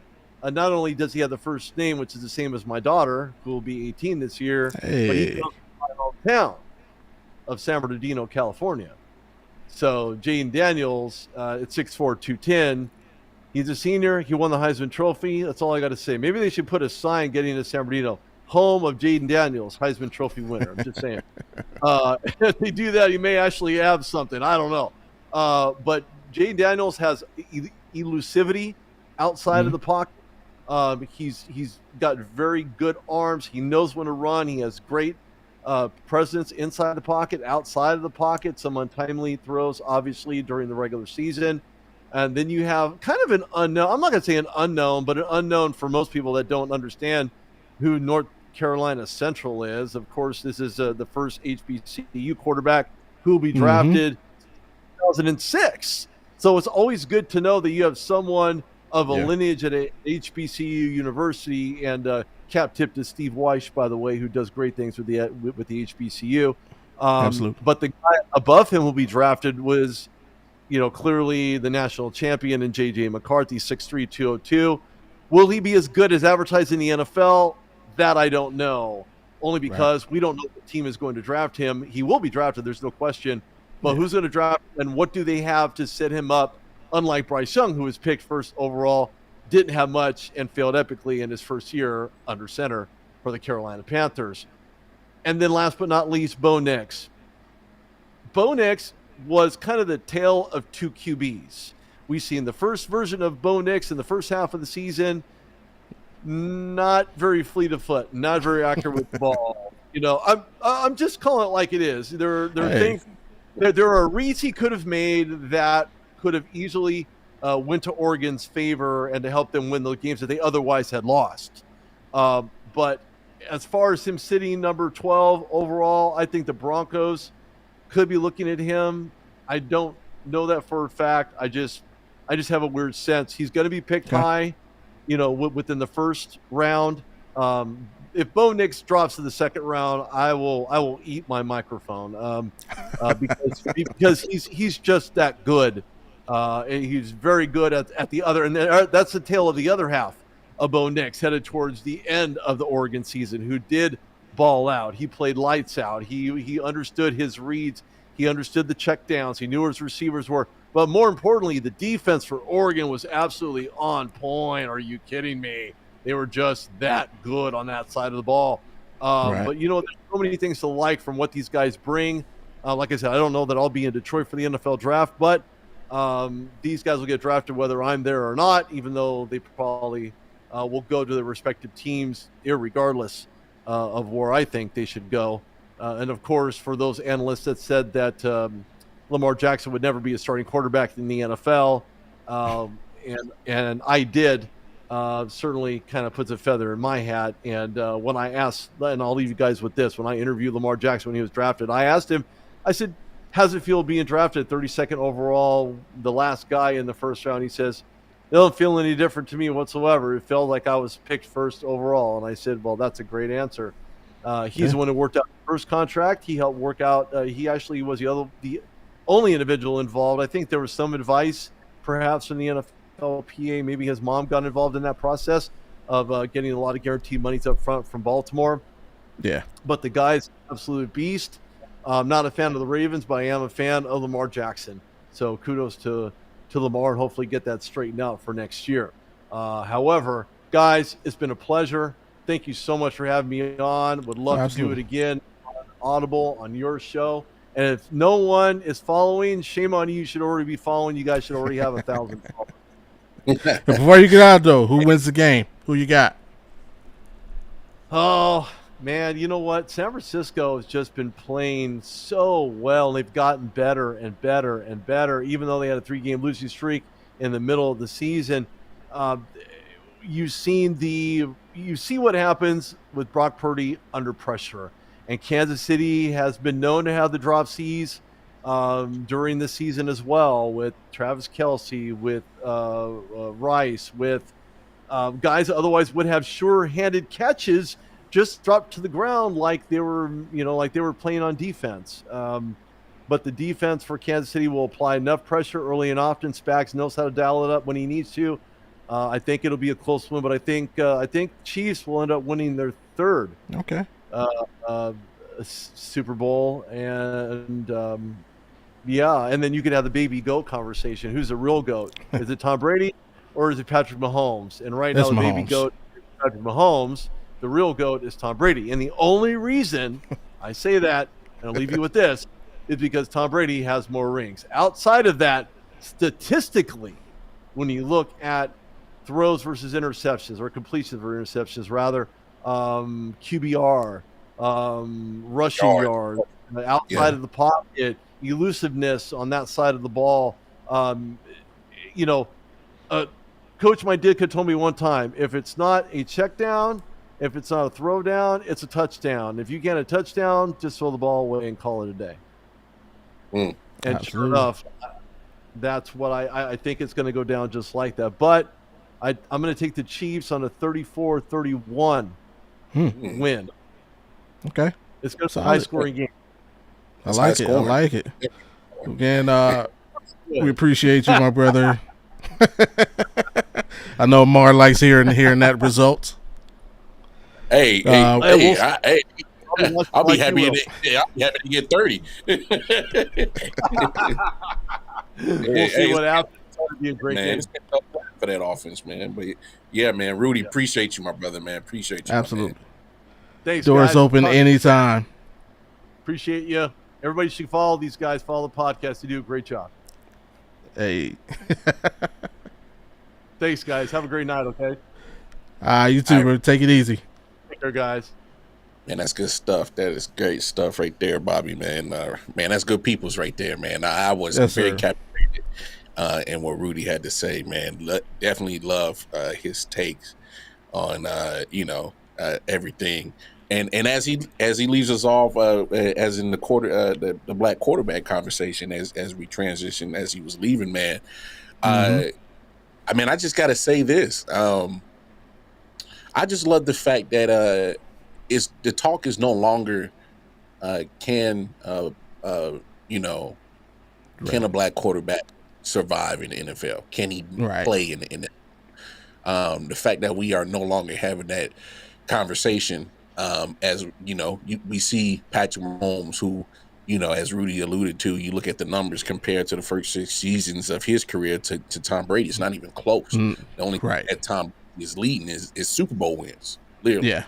not only does he have the first name, which is the same as my daughter, who will be 18 this year, but he comes from my hometown of San Bernardino, California. So Jaden Daniels, at 6'4", 210, he's a senior. He won the Heisman Trophy. That's all I got to say. Maybe they should put a sign getting to San Bernardino, home of Jaden Daniels, Heisman Trophy winner. I'm just saying. If they do that, you may actually have something. I don't know. But Jaden Daniels has elusivity outside of the pocket. He's got very good arms. He knows when to run. He has great presence inside the pocket, outside of the pocket. Some untimely throws, obviously, during the regular season. And then you have kind of an unknown. I'm not going to say an unknown, but an unknown for most people that don't understand who North Carolina Central is. Of course, this is the first HBCU quarterback who will be drafted in 2006. So it's always good to know that you have someone of a lineage at a HBCU university. And cap tip to Steve Weish, by the way, who does great things with the HBCU.
Absolutely.
But the guy above him will be drafted was, clearly the national champion in J.J. McCarthy, 6'3", 202. Will he be as good as advertised in the NFL? That I don't know, only because we don't know what team is going to draft him. He will be drafted, there's no question. But who's going to draft him, and what do they have to set him up? Unlike Bryce Young, who was picked first overall, didn't have much and failed epically in his first year under center. for the Carolina Panthers. And then last but not least, Bo Nix. Bo Nix was kind of the tale of two QBs. We've seen the first version of Bo Nix in the first half of the season, not very fleet of foot, not very accurate with the ball. I'm just calling it like it is. There are reads he could have made that could have easily went to Oregon's favor and to help them win those games that they otherwise had lost. But as far as him sitting number 12 overall, I think the Broncos could be looking at him. I don't know that for a fact. I just have a weird sense he's going to be picked high, within the first round. If Bo Nix drops to the second round, I will eat my microphone because he's just that good. He's very good at the other, and that's the tale of the other half of Bo Nix headed towards the end of the Oregon season, who did ball out. He played lights out. He understood his reads. He understood the checkdowns. He knew where his receivers were. But more importantly, the defense for Oregon was absolutely on point. Are you kidding me? They were just that good on that side of the ball.
Right.
But, there's so many things to like from what these guys bring. Like I said, I don't know that I'll be in Detroit for the NFL draft, but these guys will get drafted whether I'm there or not, even though they probably will go to their respective teams irregardless of where I think they should go. And, of course, for those analysts that said that Lamar Jackson would never be a starting quarterback in the NFL, and I did, certainly kind of puts a feather in my hat. And when I asked, and I'll leave you guys with this, when I interviewed Lamar Jackson when he was drafted, I asked him, I said, how's it feel being drafted 32nd overall, the last guy in the first round? He says, it don't feel any different to me whatsoever. It felt like I was picked first overall. And I said, well, that's a great answer. He's the one who worked out the first contract. He helped work out. He actually was the only individual involved. I think there was some advice perhaps from the NFLPA. Maybe his mom got involved in that process of getting a lot of guaranteed monies up front from Baltimore.
Yeah.
But the guy's an absolute beast. I'm not a fan of the Ravens, but I am a fan of Lamar Jackson. So kudos to Lamar, and hopefully get that straightened out for next year. However, guys, it's been a pleasure. Thank you so much for having me on. Would love to do it again on Audible on your show. And if no one is following, shame on you. You should already be following. You guys should already have 1,000 followers.
Before you get out, though, who wins the game? Who you got?
Oh, man, you know what? San Francisco has just been playing so well. They've gotten better and better and better, even though they had a 3-game losing streak in the middle of the season. You see what happens with Brock Purdy under pressure. And Kansas City has been known to have the drop C's during the season as well, with Travis Kelce, with Rice, with guys that otherwise would have sure-handed catches just dropped to the ground like they were playing on defense. But the defense for Kansas City will apply enough pressure early and often. Spags knows how to dial it up when he needs to. I think it'll be a close one, but I think Chiefs will end up winning their third Super Bowl, and and then you could have the baby goat conversation. Who's the real goat? Is it Tom Brady or is it Patrick Mahomes? And right now, the baby goat is Patrick Mahomes. The real GOAT is Tom Brady. And the only reason I say that, and I'll leave you with this, is because Tom Brady has more rings. Outside of that, statistically, when you look at throws versus interceptions, or completions versus interceptions, rather, QBR, rushing yards, outside of the pocket, elusiveness on that side of the ball. Coach Mike Ditka told me one time, if it's not a check down, if it's not a throw down, it's a touchdown. If you get a touchdown, just throw the ball away and call it a day. And
Absolutely.
Sure enough, that's what I think it's going to go down just like that. But I'm going to take the Chiefs on a 34-31 win.
Okay.
It's going to be a high-scoring game.
I like it. I like it. Again, we appreciate you, my brother. I know Mar likes hearing that result.
Hey, I'll be happy. I'll be happy to get 30.
We'll see what happens. It'll be a great game
for that offense, man. But yeah, man, Rudy, appreciate you, my brother, man. Appreciate you.
Absolutely.
Thanks,
Doors
guys.
open anytime.
Appreciate you. Everybody should follow these guys. Follow the podcast. They do a great job.
Hey.
Thanks, guys. Have a great night, okay?
You too, bro. Take it easy.
Take care, guys.
Man, that's good stuff. That is great stuff right there, Bobby, man. Man, that's good peoples right there, man. I was very captivated in what Rudy had to say, man. Definitely love his takes on, everything. And as he leaves us off, as in the black quarterback conversation, as we transition, as he was leaving, man. I mean, I just got to say this. I just love the fact that the talk is no longer can a black quarterback survive in the NFL? Can he play in the NFL? The fact that we are no longer having that conversation, as we see Patrick Mahomes, who, as Rudy alluded to, you look at the numbers compared to the first 6 seasons of his career to Tom Brady, it's not even close. The only thing that Tom is leading is Super Bowl wins, literally.
Yeah.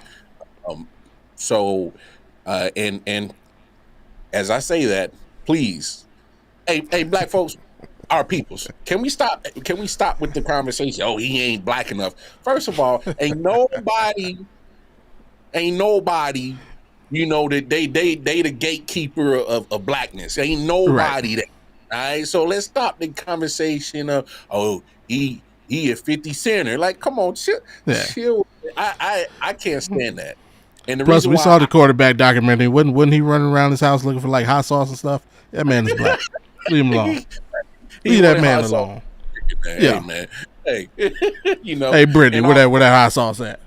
So, and as I say that, please, hey, black folks, our peoples, can we stop with the conversation? Oh, he ain't black enough. First of all, ain't nobody, that they the gatekeeper of blackness. Ain't nobody that. All right, so let's stop the conversation of, oh, he a 50 center. Like, come on, chill. I can't stand that. And
plus, we saw the quarterback documentary. Wouldn't he running around his house looking for like hot sauce and stuff? That man is black. Leave him alone. Leave that man alone.
Hey, man. Hey,
Hey, Brittany, where that hot sauce at?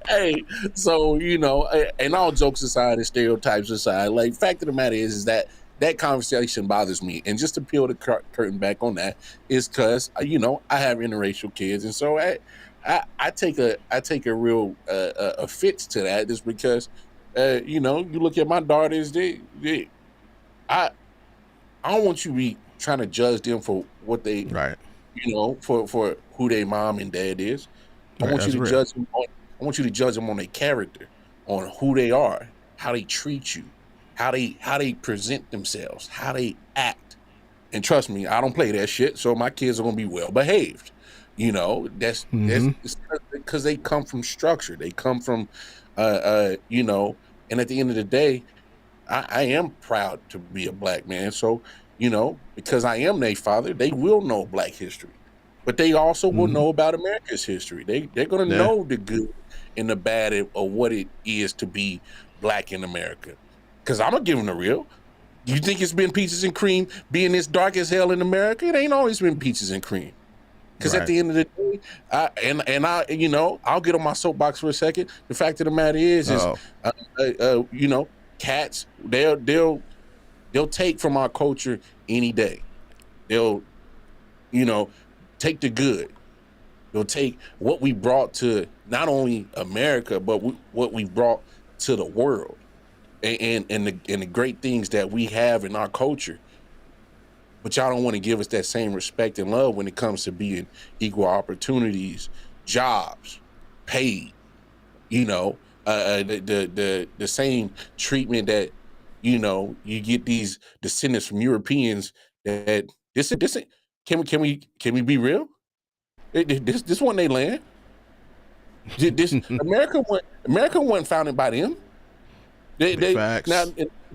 Hey, so and all jokes aside and stereotypes aside, like, fact of the matter is that conversation bothers me. And just to peel the curtain back on that is because I have interracial kids, and so I take a real offense to that, just because you look at my daughters, I don't want you to be trying to judge them for what they for who their mom and dad is. I want you to judge them on their character, on who they are, how they treat you, how they present themselves, how they act. And trust me, I don't play that shit, so my kids are gonna be well behaved. That's because they come from structure. They come from and at the end of the day, I am proud to be a black man. So, because I am their father, they will know black history, but they also will know about America's history. They're going to know the good and the bad of what it is to be black in America. Because I'm going to give them the real. You think it's been peaches and cream being this dark as hell in America? It ain't always been peaches and cream. Because at the end of the day, I'll get on my soapbox for a second. The fact of the matter is cats, they'll take from our culture any day. They'll, take the good. They'll take what we brought to not only America, but what we brought to the world, and the great things that we have in our culture. But y'all don't want to give us that same respect and love when it comes to being equal opportunities, jobs, paid, the same treatment that, you get these descendants from Europeans that this can we be real? This wasn't their land. America wasn't founded by them.
Facts.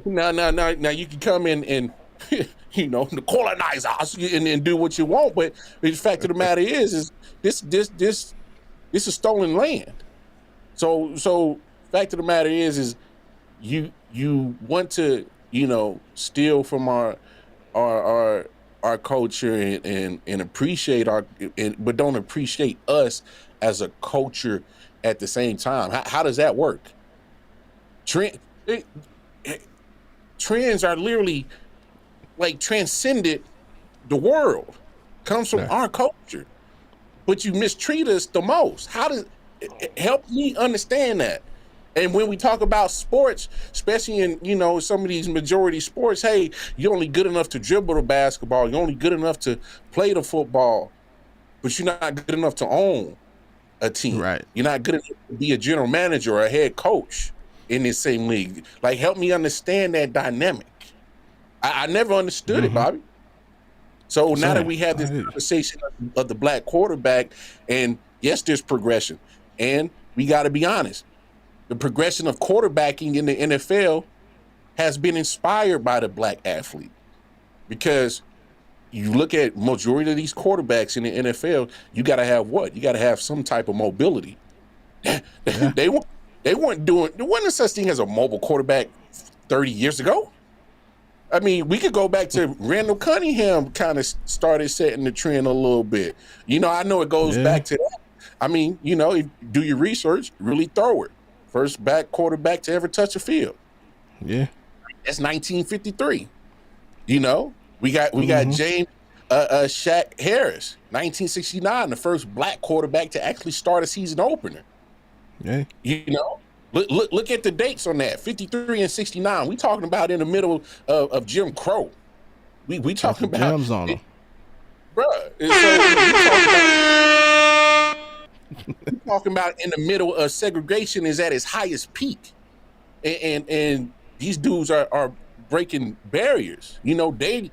Now you can come in and the colonizers and do what you want, but the fact of the matter is this is stolen land. So fact of the matter is you want to steal from our culture and appreciate but don't appreciate us as a culture at the same time. How does that work? Trends are literally like transcended the world, comes from our culture, but you mistreat us the most. How does help me understand that? And when we talk about sports, especially in some of these majority sports, hey, you're only good enough to dribble the basketball, you're only good enough to play the football, but you're not good enough to own. a team.
Right.
You're not good enough to be a general manager or a head coach in this same league. Like, help me understand that dynamic. I never understood it, Bobby. So now that we have this conversation of the black quarterback, and yes, there's progression. And we got to be honest. The progression of quarterbacking in the NFL has been inspired by the black athlete. Because you look at majority of these quarterbacks in the NFL, you got to have what? You got to have some type of mobility. Yeah. They weren't doing, there wasn't such thing as a mobile quarterback 30 years ago. I mean, we could go back to Randall Cunningham kind of started setting the trend a little bit. You know, I know it goes back to that. I mean, you know, if you do your research, really throw it. First back quarterback to ever touch a field.
Yeah.
That's 1953. You know, we got James Shaq Harris, 1969, the first black quarterback to actually start a season opener.
Yeah.
You know, look at the dates on that, 53 and 69. We talking about in the middle of Jim Crow. We talking about
gems on them,
bruh. We talking about in the middle of segregation is at its highest peak, and these dudes are breaking barriers. You know, the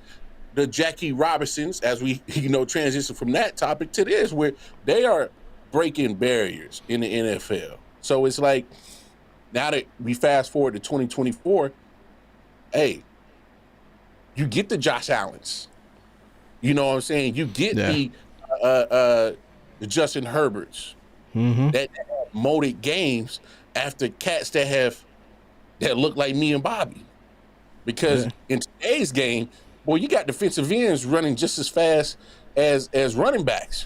Jackie Robinsons, as we transition from that topic to this, where they are breaking barriers in the NFL. So it's like, now that we fast forward to 2024, hey, you get the Josh Allens. You know what I'm saying? You get the Justin Herberts that have molded games after cats that look like me and Bobby. Because in today's game, boy, you got defensive ends running just as fast as running backs.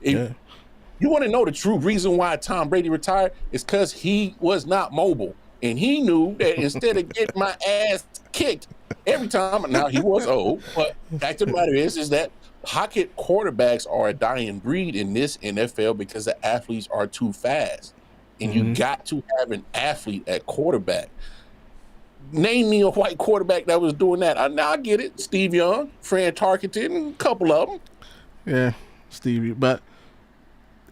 You want to know the true reason why Tom Brady retired? It's because he was not mobile. And he knew that instead of getting my ass kicked every time, now he was old, but fact of the matter is that pocket quarterbacks are a dying breed in this NFL because the athletes are too fast. And you got to have an athlete at quarterback. Name me a white quarterback that was doing that. I get it. Steve Young, Fran Tarkenton, a couple of them.
Yeah, Stevie. But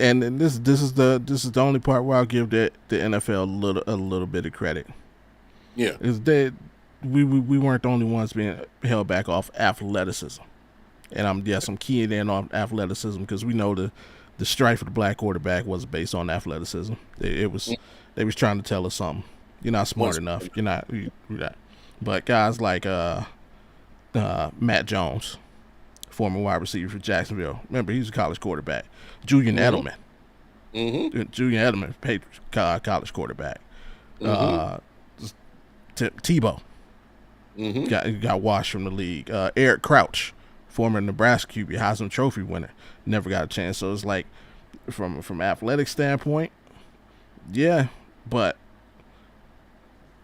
and this is the only part where I'll give the NFL a little bit of credit.
Yeah,
is that we weren't the only ones being held back off athleticism, and I'm keying in on athleticism because we know the strife of the black quarterback was based on athleticism. They was trying to tell us something. You're not smart enough. You're not. But guys like Matt Jones, former wide receiver for Jacksonville. Remember, he's a college quarterback. Julian Edelman. Julian Edelman, Patriots college quarterback. Tebow. Got washed from the league. Eric Crouch, former Nebraska QB, Heisman Trophy winner, never got a chance. So it's like, from athletic standpoint, yeah, but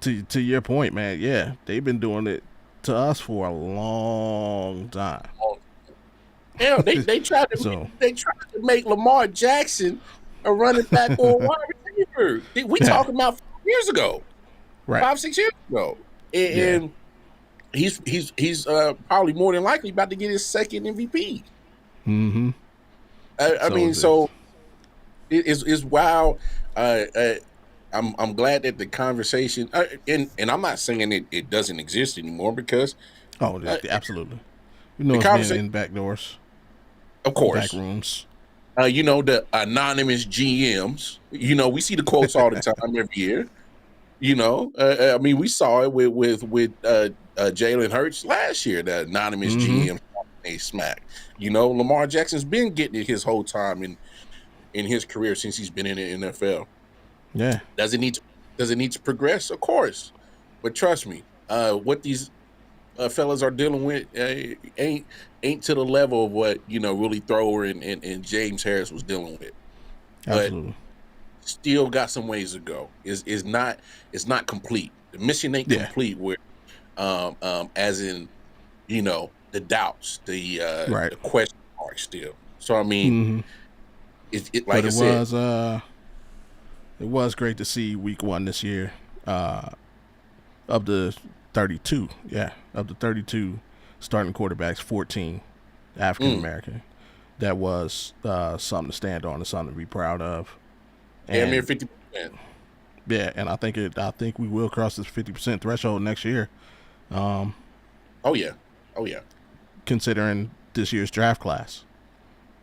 to your point, man, yeah, they've been doing it to us for a long time.
Yeah, they tried to make Lamar Jackson a running back or a wide receiver. We talking about 5 years ago,
right?
5-6 years ago, and he's probably more than likely about to get his second MVP. I mean, so it's wild. I'm glad that the conversation, and I'm not saying it doesn't exist anymore because
absolutely, you know, it's been in back doors,
of course,
back rooms.
You know, the anonymous GMs. You know, we see the quotes all the time every year. You know, I mean, we saw it with Jalen Hurts last year. The anonymous GM a smack. You know, Lamar Jackson's been getting it his whole time in his career since he's been in the NFL.
Yeah.
Does it need to progress? Of course. But trust me, what these fellas are dealing with ain't to the level of what, you know, Willie Thrower and James Harris was dealing with.
Absolutely.
But still got some ways to go. It's not complete. The mission ain't complete with as in, you know, the doubts, the question marks still. So I mean
it was great to see week 1 this year. Of the 32 starting quarterbacks, 14 African American. That was something to stand on and something to be proud of.
Damn near
And
50%.
yeah, and I think we will cross this 50% threshold next year.
Oh yeah. Oh yeah.
Considering this year's draft class.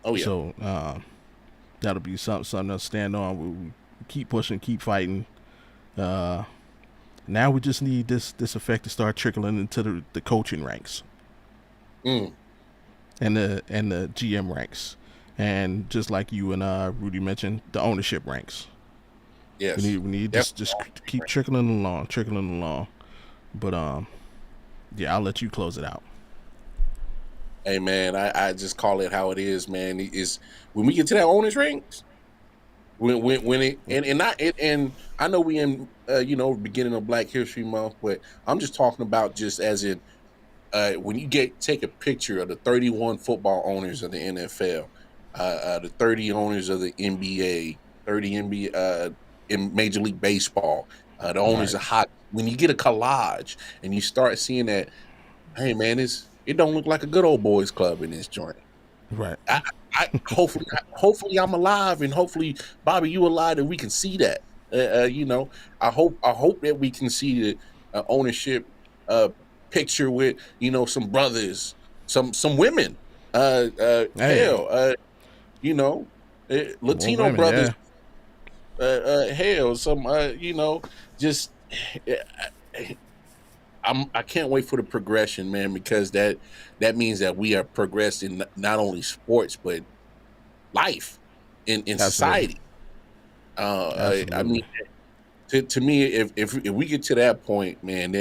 Oh yeah.
So that'll be something to stand on. We keep pushing, keep fighting. Now we just need this effect to start trickling into the coaching ranks
Mm.
and the GM ranks, and just like you and Rudy mentioned, the ownership ranks.
Yes.
We need just keep trickling along. But yeah, I'll let you close it out.
Hey man, I just call it how it is, man. Is when we get to that owners rings, when it and I know we in beginning of Black History Month, but I'm just talking about just as in when you take a picture of the 31 football owners of the NFL, the 30 owners of the NBA, 30 NBA in Major League Baseball, the owners
Right.
of hockey. When you get a collage and you start seeing that, hey man, it don't look like a good old boys club in this joint.
Right.
I hopefully I'm alive, and hopefully Bobby, you alive, and we can see that. I hope that we can see the ownership picture with some brothers, some women,
Hey, more
Latino
women,
brothers,
yeah.
hell, some just. I can't wait for the progression, man, because that means that we are progressing not only sports but life in
Absolutely.
society. I mean,
Absolutely.
to me, if we get to that point, man,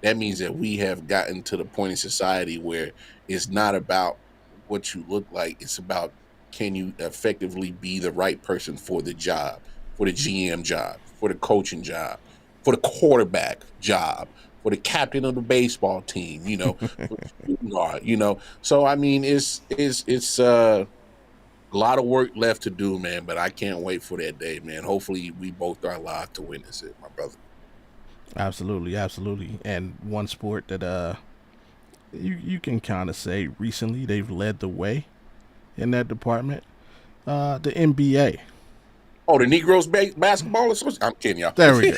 that means that we have gotten to the point in society where it's not about what you look like; it's about can you effectively be the right person for the job, for the GM job, for the coaching job, for the quarterback job, for the captain of the baseball team, for the shooting guard, So I mean, it's a lot of work left to do, man, but I can't wait for that day, man. Hopefully we both are alive to witness it, my brother.
Absolutely, absolutely. And one sport that you can kind of say recently they've led the way in that department. The NBA.
Oh, the Negroes basketball association. I'm kidding y'all.
There we go.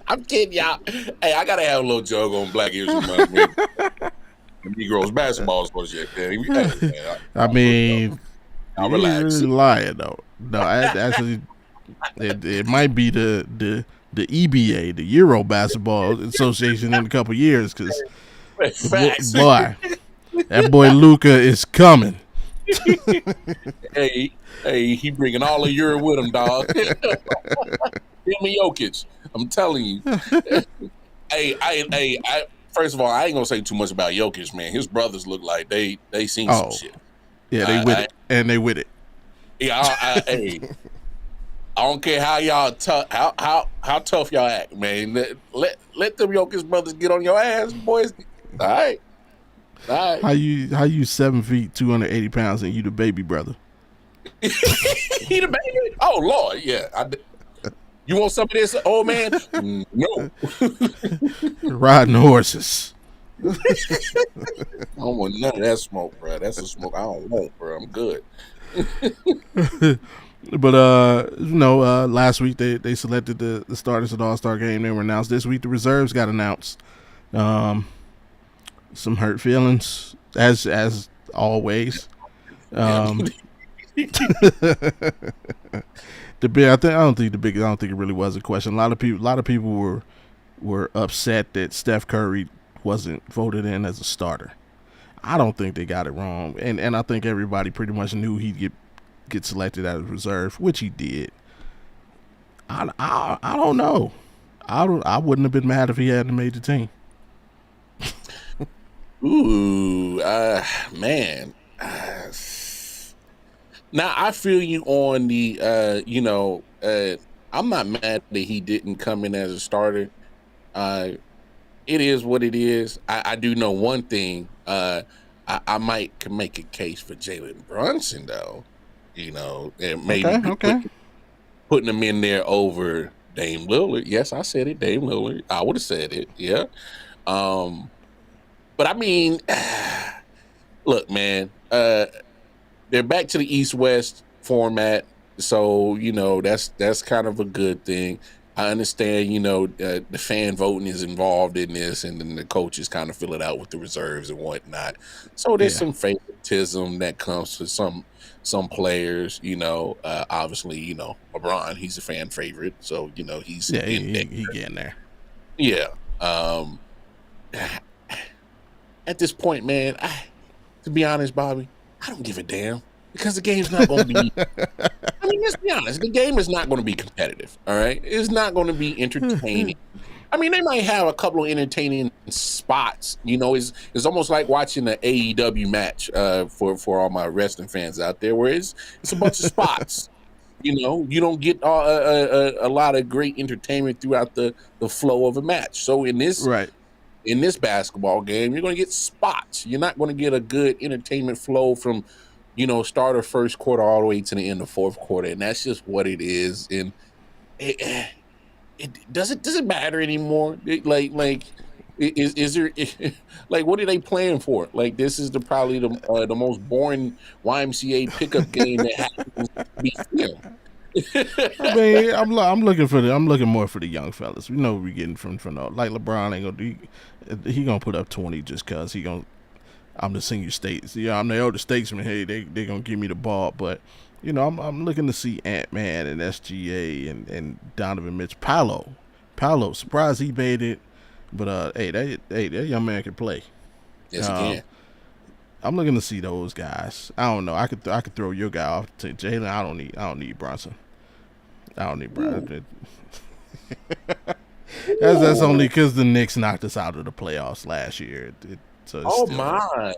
I'm kidding y'all. Hey, I gotta have a little joke on Black History Month, man. The Negroes basketball association. Hey, man,
I mean,
I'll
you ain't
relax.
really lying though. No, actually, it might be the EBA, the Euro Basketball Association, in a couple years, because
Facts.
boy, that boy Luca is coming.
Hey, he bringing all of Europe with him, dog. Him and Jokic. I'm telling you. I first of all, I ain't gonna say too much about Jokic, man. His brothers look like they seen some
Oh,
shit.
yeah, they with it, and they with it.
Yeah, hey, I don't care how y'all how tough y'all act, man. Let them Jokic brothers get on your ass, boys. All right.
How you 7 feet, 280 pounds, and you the baby brother?
He the baby? Oh Lord, yeah. You want some of this, old man? No.
Riding horses.
I don't want none of that smoke, bro. That's a smoke I don't want, bro. I'm good.
But last week they selected the starters of the All-Star game. They were announced this week. The reserves got announced. Some hurt feelings, as always. I don't think it really was a question. A lot of people were upset that Steph Curry wasn't voted in as a starter. I don't think they got it wrong, and I think everybody pretty much knew he'd get selected as a reserve, which he did. I don't know. I wouldn't have been mad if he hadn't made the team.
Ooh, man. Now I feel you on the I'm not mad that he didn't come in as a starter. It is what it is. I do know one thing. I might can make a case for Jalen Brunson though. And maybe
Okay.
putting him in there over Dame Lillard. Yes, I said it, Dame Lillard. I would have said it, yeah. But I mean, look, man, they're back to the East-West format. So that's kind of a good thing. I understand, the fan voting is involved in this, and then the coaches kind of fill it out with the reserves and whatnot. So there's some favoritism that comes to some players. Obviously, LeBron, he's a fan favorite, so he's in there.
He getting there.
Yeah. At this point, man, to be honest, Bobby, I don't give a damn because the game's not going to be. I mean, let's be honest. The game is not going to be competitive. All right, it's not going to be entertaining. I mean, they might have a couple of entertaining spots. It's almost like watching an AEW match for all my wrestling fans out there, where it's a bunch of spots. You don't get a lot of great entertainment throughout the flow of a match. So in this basketball game, you're going to get spots. You're not going to get a good entertainment flow from start of first quarter all the way to the end of fourth quarter, and that's just what it is. And it doesn't matter anymore. Is there like, what are they playing for? Like, this is probably the most boring YMCA pickup game that happens to be filmed.
I mean, I'm looking more for the young fellas. We know what we're getting from like LeBron ain't gonna do. He gonna put up 20 just cause I'm the senior states. I'm the elder statesman. Hey, they gonna give me the ball, but I'm looking to see Ant-Man and SGA and Donovan Mitchell. Paolo, surprised he made it, but that young man can play.
Yes, he can.
I'm looking to see those guys. I don't know. I could throw your guy off to Jalen. I don't need Brunson. I don't need Brunson. That's only because the Knicks knocked us out of the playoffs last year.
My!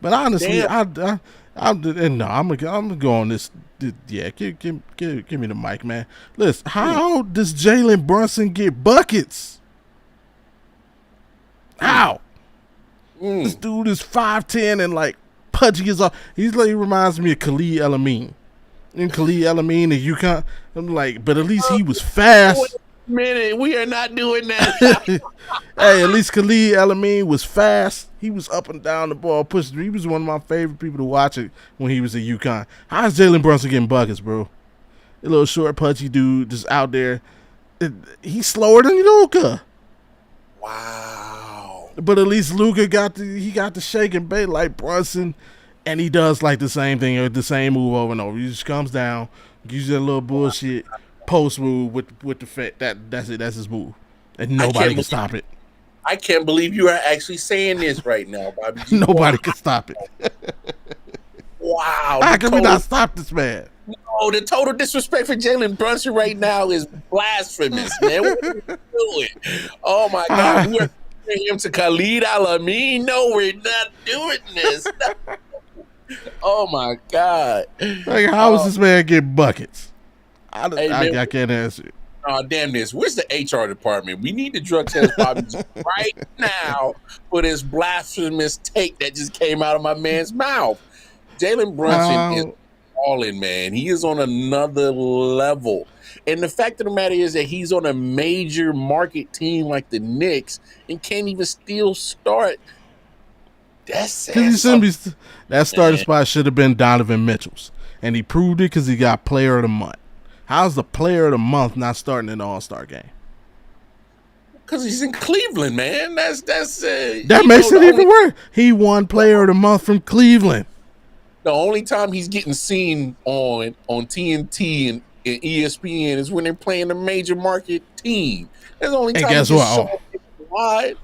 But honestly, I'm gonna go on this. Yeah, give me the mic, man. Listen, how does Jalen Brunson get buckets? How? This dude is 5'10" and like pudgy as all. He reminds me of Khalid El-Amin. And Khalid El-Amin at UConn. I'm like, but at least he was fast.
Wait a minute, we are not doing that.
Hey, at least Khalid El-Amin was fast. He was up and down the ball, pushing. He was one of my favorite people to watch it when he was at UConn. How's Jalen Brunson getting buckets, bro? A little short, pudgy dude just out there. He's slower than Luka.
Wow.
But at least Luka got the shake and bait like Brunson, and he does like the same thing or the same move over and over. He just comes down, gives you a little bullshit post move with the fit. That's it. That's his move, and nobody can stop it.
I can't believe you are actually saying this right now, Bobby.
Nobody can stop it.
Wow.
How can we not stop this man?
No, the total disrespect for Jalen Brunson right now is blasphemous, man. What are we doing? Oh my God. We are comparing him to Khalid El-Amin. No, we're not doing this. Oh my God.
Like, how is this man getting buckets? I can't answer it.
Oh, damn this. Where's the HR department? We need to drug test Bobby right now for this blasphemous take that just came out of my man's mouth. Jalen Brunson is balling, man. He is on another level. And the fact of the matter is that he's on a major market team like the Knicks and can't even still start. That's sad.
That starting spot should have been Donovan Mitchell's. And he proved it because he got player of the month. How's the player of the month not starting in the All-Star game?
Because he's in Cleveland, man.
That makes it even worse. He won player of the month from Cleveland.
The only time he's getting seen on TNT and ESPN is when they're playing a major market team. That's the only time.
And guess what?
Wide.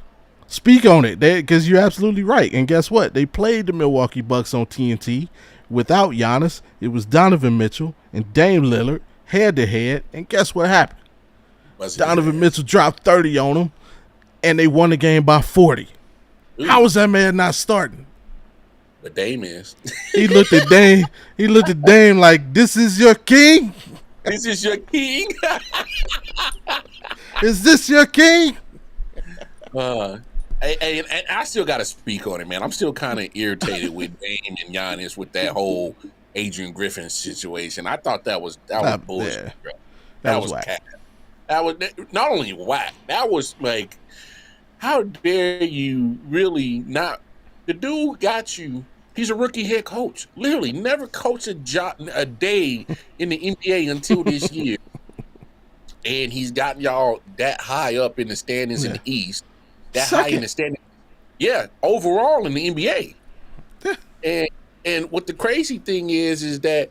Speak on it, because you're absolutely right. And guess what? They played the Milwaukee Bucks on TNT without Giannis. It was Donovan Mitchell and Dame Lillard head-to-head. And guess what happened? Donovan Mitchell dropped 30 on them, and they won the game by 40. Ooh. How is that man not starting?
But Dame is.
He looked at Dame. He looked at Dame like, "This is your king?
This is your king?
Is this your king?"
And I still got to speak on it, man. I'm still kind of irritated with Dame and Giannis with that whole Adrian Griffin situation. I thought that was bullshit.
Yeah.
That was whack. That was not only whack. That was like, how dare you really not? The dude got you He's a rookie head coach. Literally, never coached a day in the NBA until this year. And he's gotten y'all that high up in the standings in the East, that high in the standings. Yeah, overall in the NBA. And what the crazy thing is that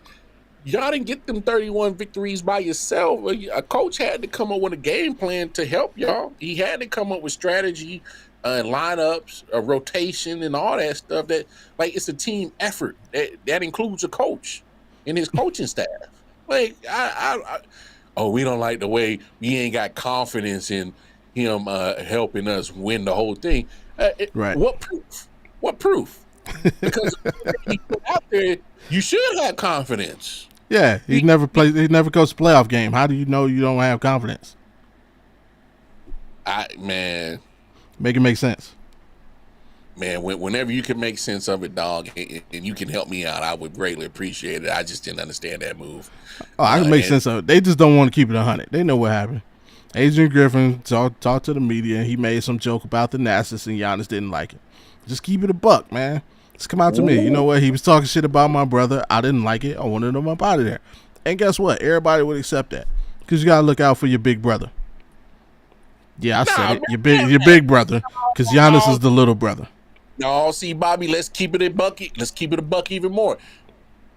y'all didn't get them 31 victories by yourself. A coach had to come up with a game plan to help y'all. He had to come up with strategy, lineups, a rotation, and all that stuff. That it's a team effort. That includes a coach and his coaching staff. Like we don't like the way we ain't got confidence in him helping us win the whole thing.
Right.
What proof? What proof? Because he put out there, you should have confidence.
Yeah, he never goes to playoff game. How do you know you don't have confidence?
Make
it make sense.
Man, whenever you can make sense of it, dog, and you can help me out, I would greatly appreciate it. I just didn't understand that move.
Oh, I can make sense of it. They just don't want to keep it 100. They know what happened. Adrian Griffin talked to the media, and he made some joke about the Nasus, and Giannis didn't like it. Just keep it a buck, man. Just come out to me. You know what? He was talking shit about my brother. I didn't like it. I wanted him up out of there. And guess what? Everybody would accept that because you got to look out for your big brother. Yeah, I said it. Your big brother, because Giannis is the little brother.
No, see, Bobby, let's keep it a buck. Let's keep it a buck even more.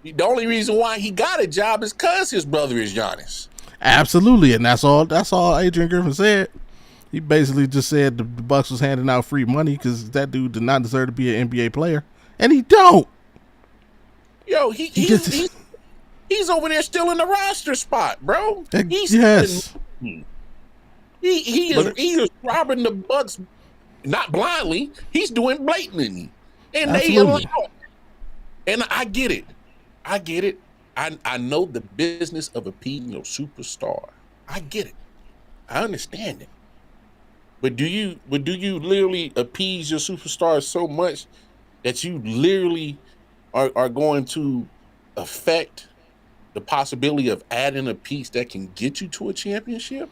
The only reason why he got a job is because his brother is Giannis.
Absolutely, and that's all Adrian Griffin said. He basically just said the Bucks was handing out free money because that dude did not deserve to be an NBA player, and he don't.
Yo, he's over there still in the roster spot, bro.
Yes.
He is robbing the Bucks, not blindly. He's doing blatantly, and
Absolutely.
they allow it. And I get it. I know the business of appeasing your superstar. I get it. I understand it. But do you literally appease your superstar so much that you literally are going to affect the possibility of adding a piece that can get you to a championship?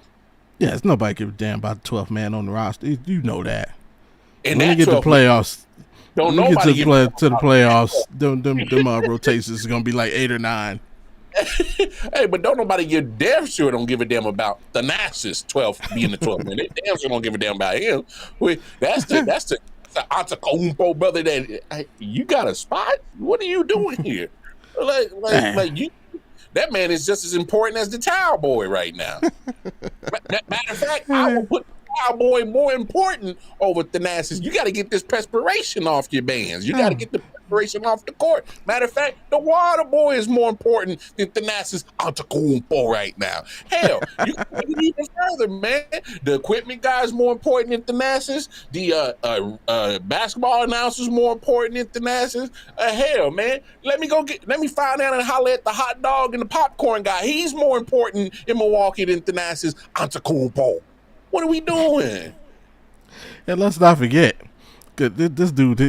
Yes, nobody give a damn about the 12th man on the roster. You know that.
And
when we get to the playoffs,
to
the playoffs, them rotations is gonna be like 8 or 9.
Hey, but don't nobody damn sure don't give a damn about the Nasus 12th being the 12th man. They damn sure don't give a damn about him. That's the Antetokounmpo brother. That you got a spot? What are you doing here? Like you. That man is just as important as the towel boy right now. Matter of fact, I will put the towel boy more important over Thanasis. You got to get this perspiration off your bands. You got to get the perspiration off the court. Matter of fact, the water boy is more important than Thanasis Antetokounmpo right now. Hell, you can take it even further, man. The equipment guy is more important than Thanasis. The basketball announcer is more important than Thanasis. Hell, man, let me find out and holler at the hot dog and the popcorn guy. He's more important in Milwaukee than Thanasis Antetokounmpo. What are we doing?
And let's not forget, this dude,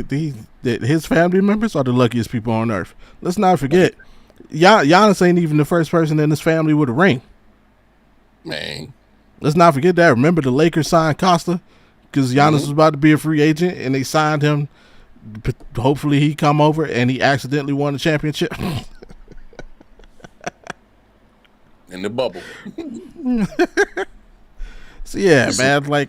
his family members are the luckiest people on earth. Let's not forget, Giannis ain't even the first person in his family with a ring.
Man.
Let's not forget that. Remember the Lakers signed Costa because Giannis was about to be a free agent, and they signed him. Hopefully he come over, and he accidentally won the championship.
In the bubble.
So yeah, man, like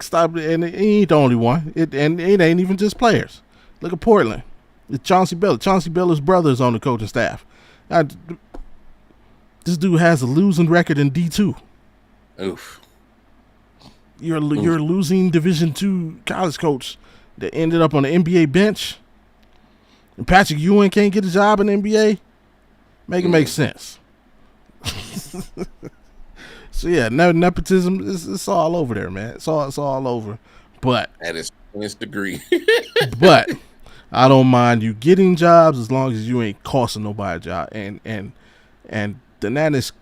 stop it. And he ain't the only one. It ain't even just players. Look at Portland. It's Chauncey Billups. Chauncey Billups' brother is on the coaching staff. This dude has a losing record in D2.
Oof.
You're a losing Division II college coach that ended up on the NBA bench. And Patrick Ewing can't get a job in the NBA. Make it make sense. So yeah, nepotism it's all over there, man. It's all over. But
at its degree.
But I don't mind you getting jobs as long as you ain't costing nobody a job. And the Nanis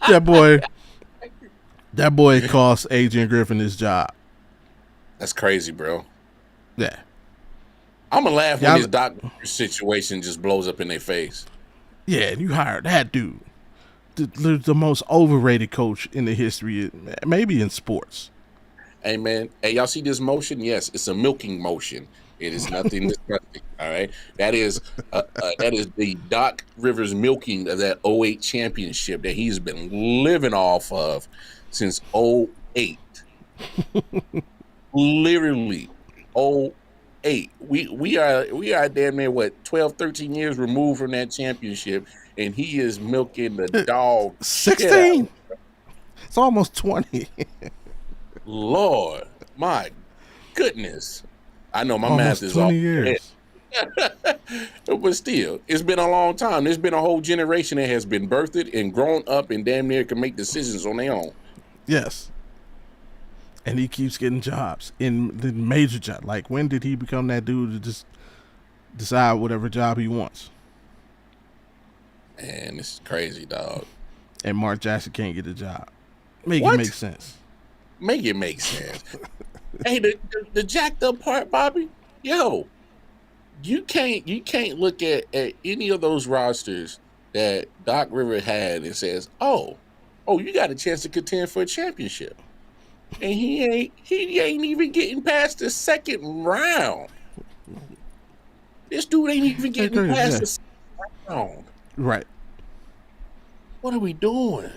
that boy cost Adrian Griffin his job.
That's crazy, bro.
Yeah.
I'm gonna laugh when this doctor situation just blows up in their face.
Yeah, you hired that dude, the most overrated coach in the history, maybe in sports.
Hey man, hey, y'all see this motion? Yes, it's a milking motion. It is nothing disgusting. All right, that is the Doc Rivers milking of that '08 championship that he's been living off of since '08. Literally '08. We are damn near what 12, 13 years removed from that championship, and he is milking the dog shit out.
16. It's almost 20.
Lord, my goodness. I know my
Almost
math is
20
off.
years.
But still, it's been a long time. There's been a whole generation that has been birthed and grown up and damn near can make decisions on their own.
Yes. And he keeps getting jobs in the major job. Like, when did he become that dude to just decide whatever job he wants?
Man, this is crazy, dog.
And Mark Jackson can't get a job. Make
What?
it make sense.
Make it make sense. Hey, the jacked up part, Bobby. Yo, you can't look at any of those rosters that Doc River had and says, oh, you got a chance to contend for a championship, and he ain't even getting past the second round. This dude ain't even getting past the second round.
Right.
What are we doing?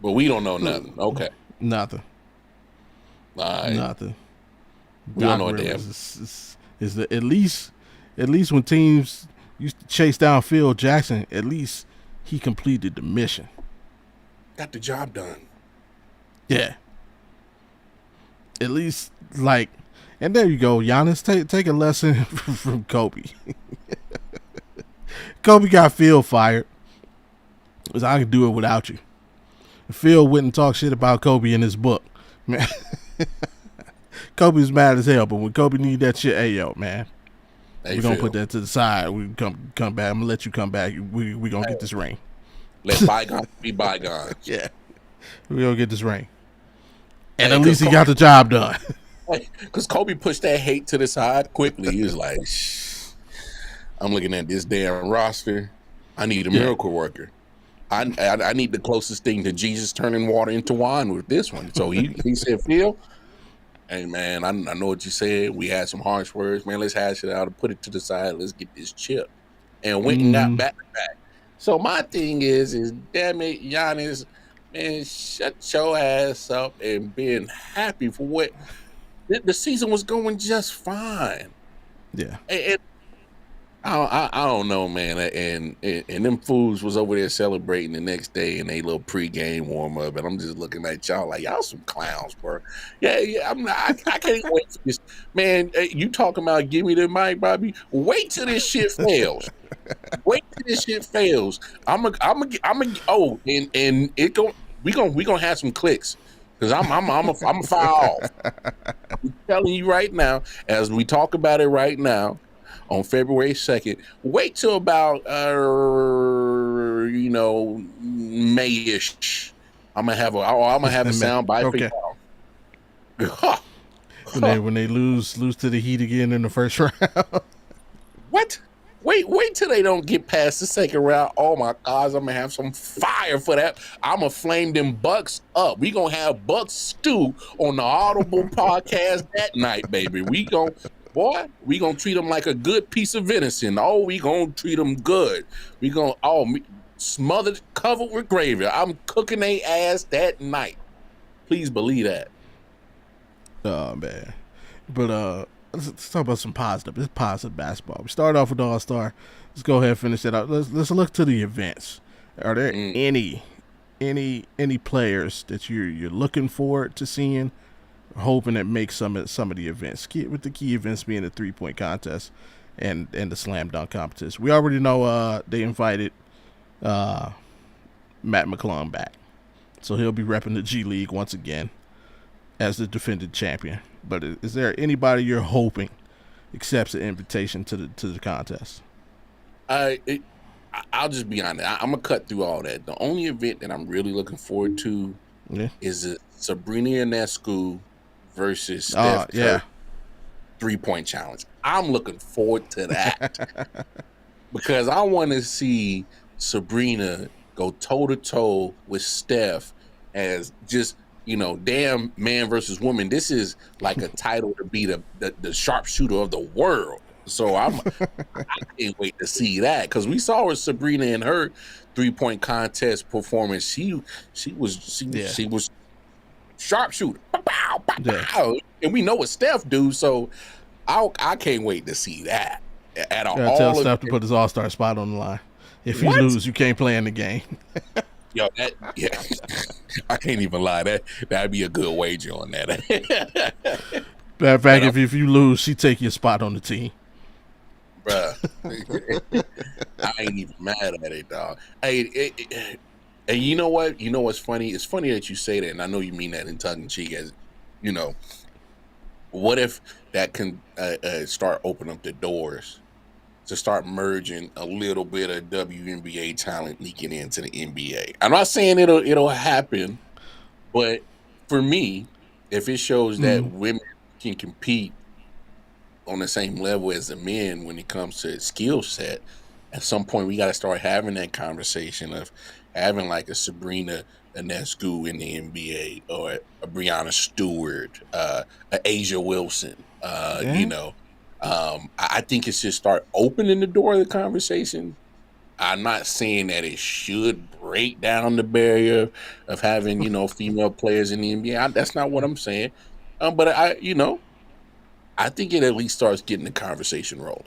But we don't know nothing. Okay.
Nothing.
All right.
Nothing.
We don't
Doc
know a
Rivers is the, at least when teams used to chase down Phil Jackson, at least he completed the mission.
Got the job done.
Yeah. At least, like, and there you go, Giannis. Take a lesson from Kobe. Kobe got Phil fired. Because I can do it without you. Phil wouldn't talk shit about Kobe in his book. Man. Kobe's mad as hell, but when Kobe need that shit, hey yo, man.
Hey,
We're gonna put that to the side. We come back. I'm gonna let you come back. We gonna get this ring.
Let bygones be bygones.
Yeah. We gonna get this ring. And at least he got the job done.
Because Kobe pushed that hate to the side quickly. He was like, shh, I'm looking at this damn roster. I need a miracle worker. I need the closest thing to Jesus turning water into wine with this one. So he said, Phil, hey, man, I know what you said. We had some harsh words. Man, let's hash it out and put it to the side. Let's get this chip. And went and got back to back. So my thing is damn it, Giannis, man, shut your ass up and being happy for what the season was going just fine.
Yeah.
And I don't know, man. And them fools was over there celebrating the next day in a little pregame warm up, and I'm just looking at y'all like y'all some clowns, bro. Yeah. I can't wait for this, man. You talking about give me the mic, Bobby? Wait till this shit fails. Wait till this shit fails. I'm we gonna have some clicks because I'm a fire off. I'm telling you right now, as we talk about it right now. On February 2nd, wait till about May-ish. I'm gonna have a sound bite
okay.
for
y'all. when they lose to the Heat again in the first round.
What? Wait till they don't get past the second round. Oh my gosh, I'm gonna have some fire for that. I'm gonna flame them Bucks up. We gonna have Bucks stew on the Audible podcast that night, baby. We gonna treat them like a good piece of venison. Oh, we gonna treat them good. We gonna smothered, covered with gravy. I'm cooking they ass that night. Please believe that.
Oh man, but let's talk about some positive. It's positive basketball. We start off with All-Star. Let's go ahead and finish that out. Let's look to the events. Are there any players that you're looking forward to seeing? Hoping that makes some of the events, with the key events being the 3-point contest and the slam dunk competition. We already know they invited Matt McClung back, so he'll be repping the G League once again as the defending champion. But is there anybody you're hoping accepts the invitation to the contest?
I'll just be honest. I'm gonna cut through all that. The only event that I'm really looking forward to is a Sabrina Ionescu versus Steph Curry 3-point challenge. I'm looking forward to that because I want to see Sabrina go toe to toe with Steph as just, damn man versus woman. This is like a title to be the sharpshooter of the world. So I can't wait to see that, because we saw with Sabrina in her 3-point contest performance. She was sharpshooter, pow, pow, pow. And we know what Steph do. So I can't wait to see that. At
all, tell Steph to put his All-Star spot on the line. If you lose, you can't play in the game.
Yo, I can't even lie. That'd be a good wager on that.
Matter of fact, if you lose, she take your spot on the team.
Bruh. I ain't even mad at it, dog. Hey, and you know what? You know what's funny? It's funny that you say that, and I know you mean that in tongue in cheek. As what if that can start opening up the doors to start merging a little bit of WNBA talent leaking into the NBA? I'm not saying it'll happen, but for me, if it shows that women can compete on the same level as the men when it comes to skill set, at some point we got to start having that conversation of having like a Sabrina Ionescu in the NBA, or a Breanna Stewart, a Asia Wilson. I think it's just start opening the door of the conversation. I'm not saying that it should break down the barrier of having, female players in the NBA. That's not what I'm saying. But I think it at least starts getting the conversation rolling.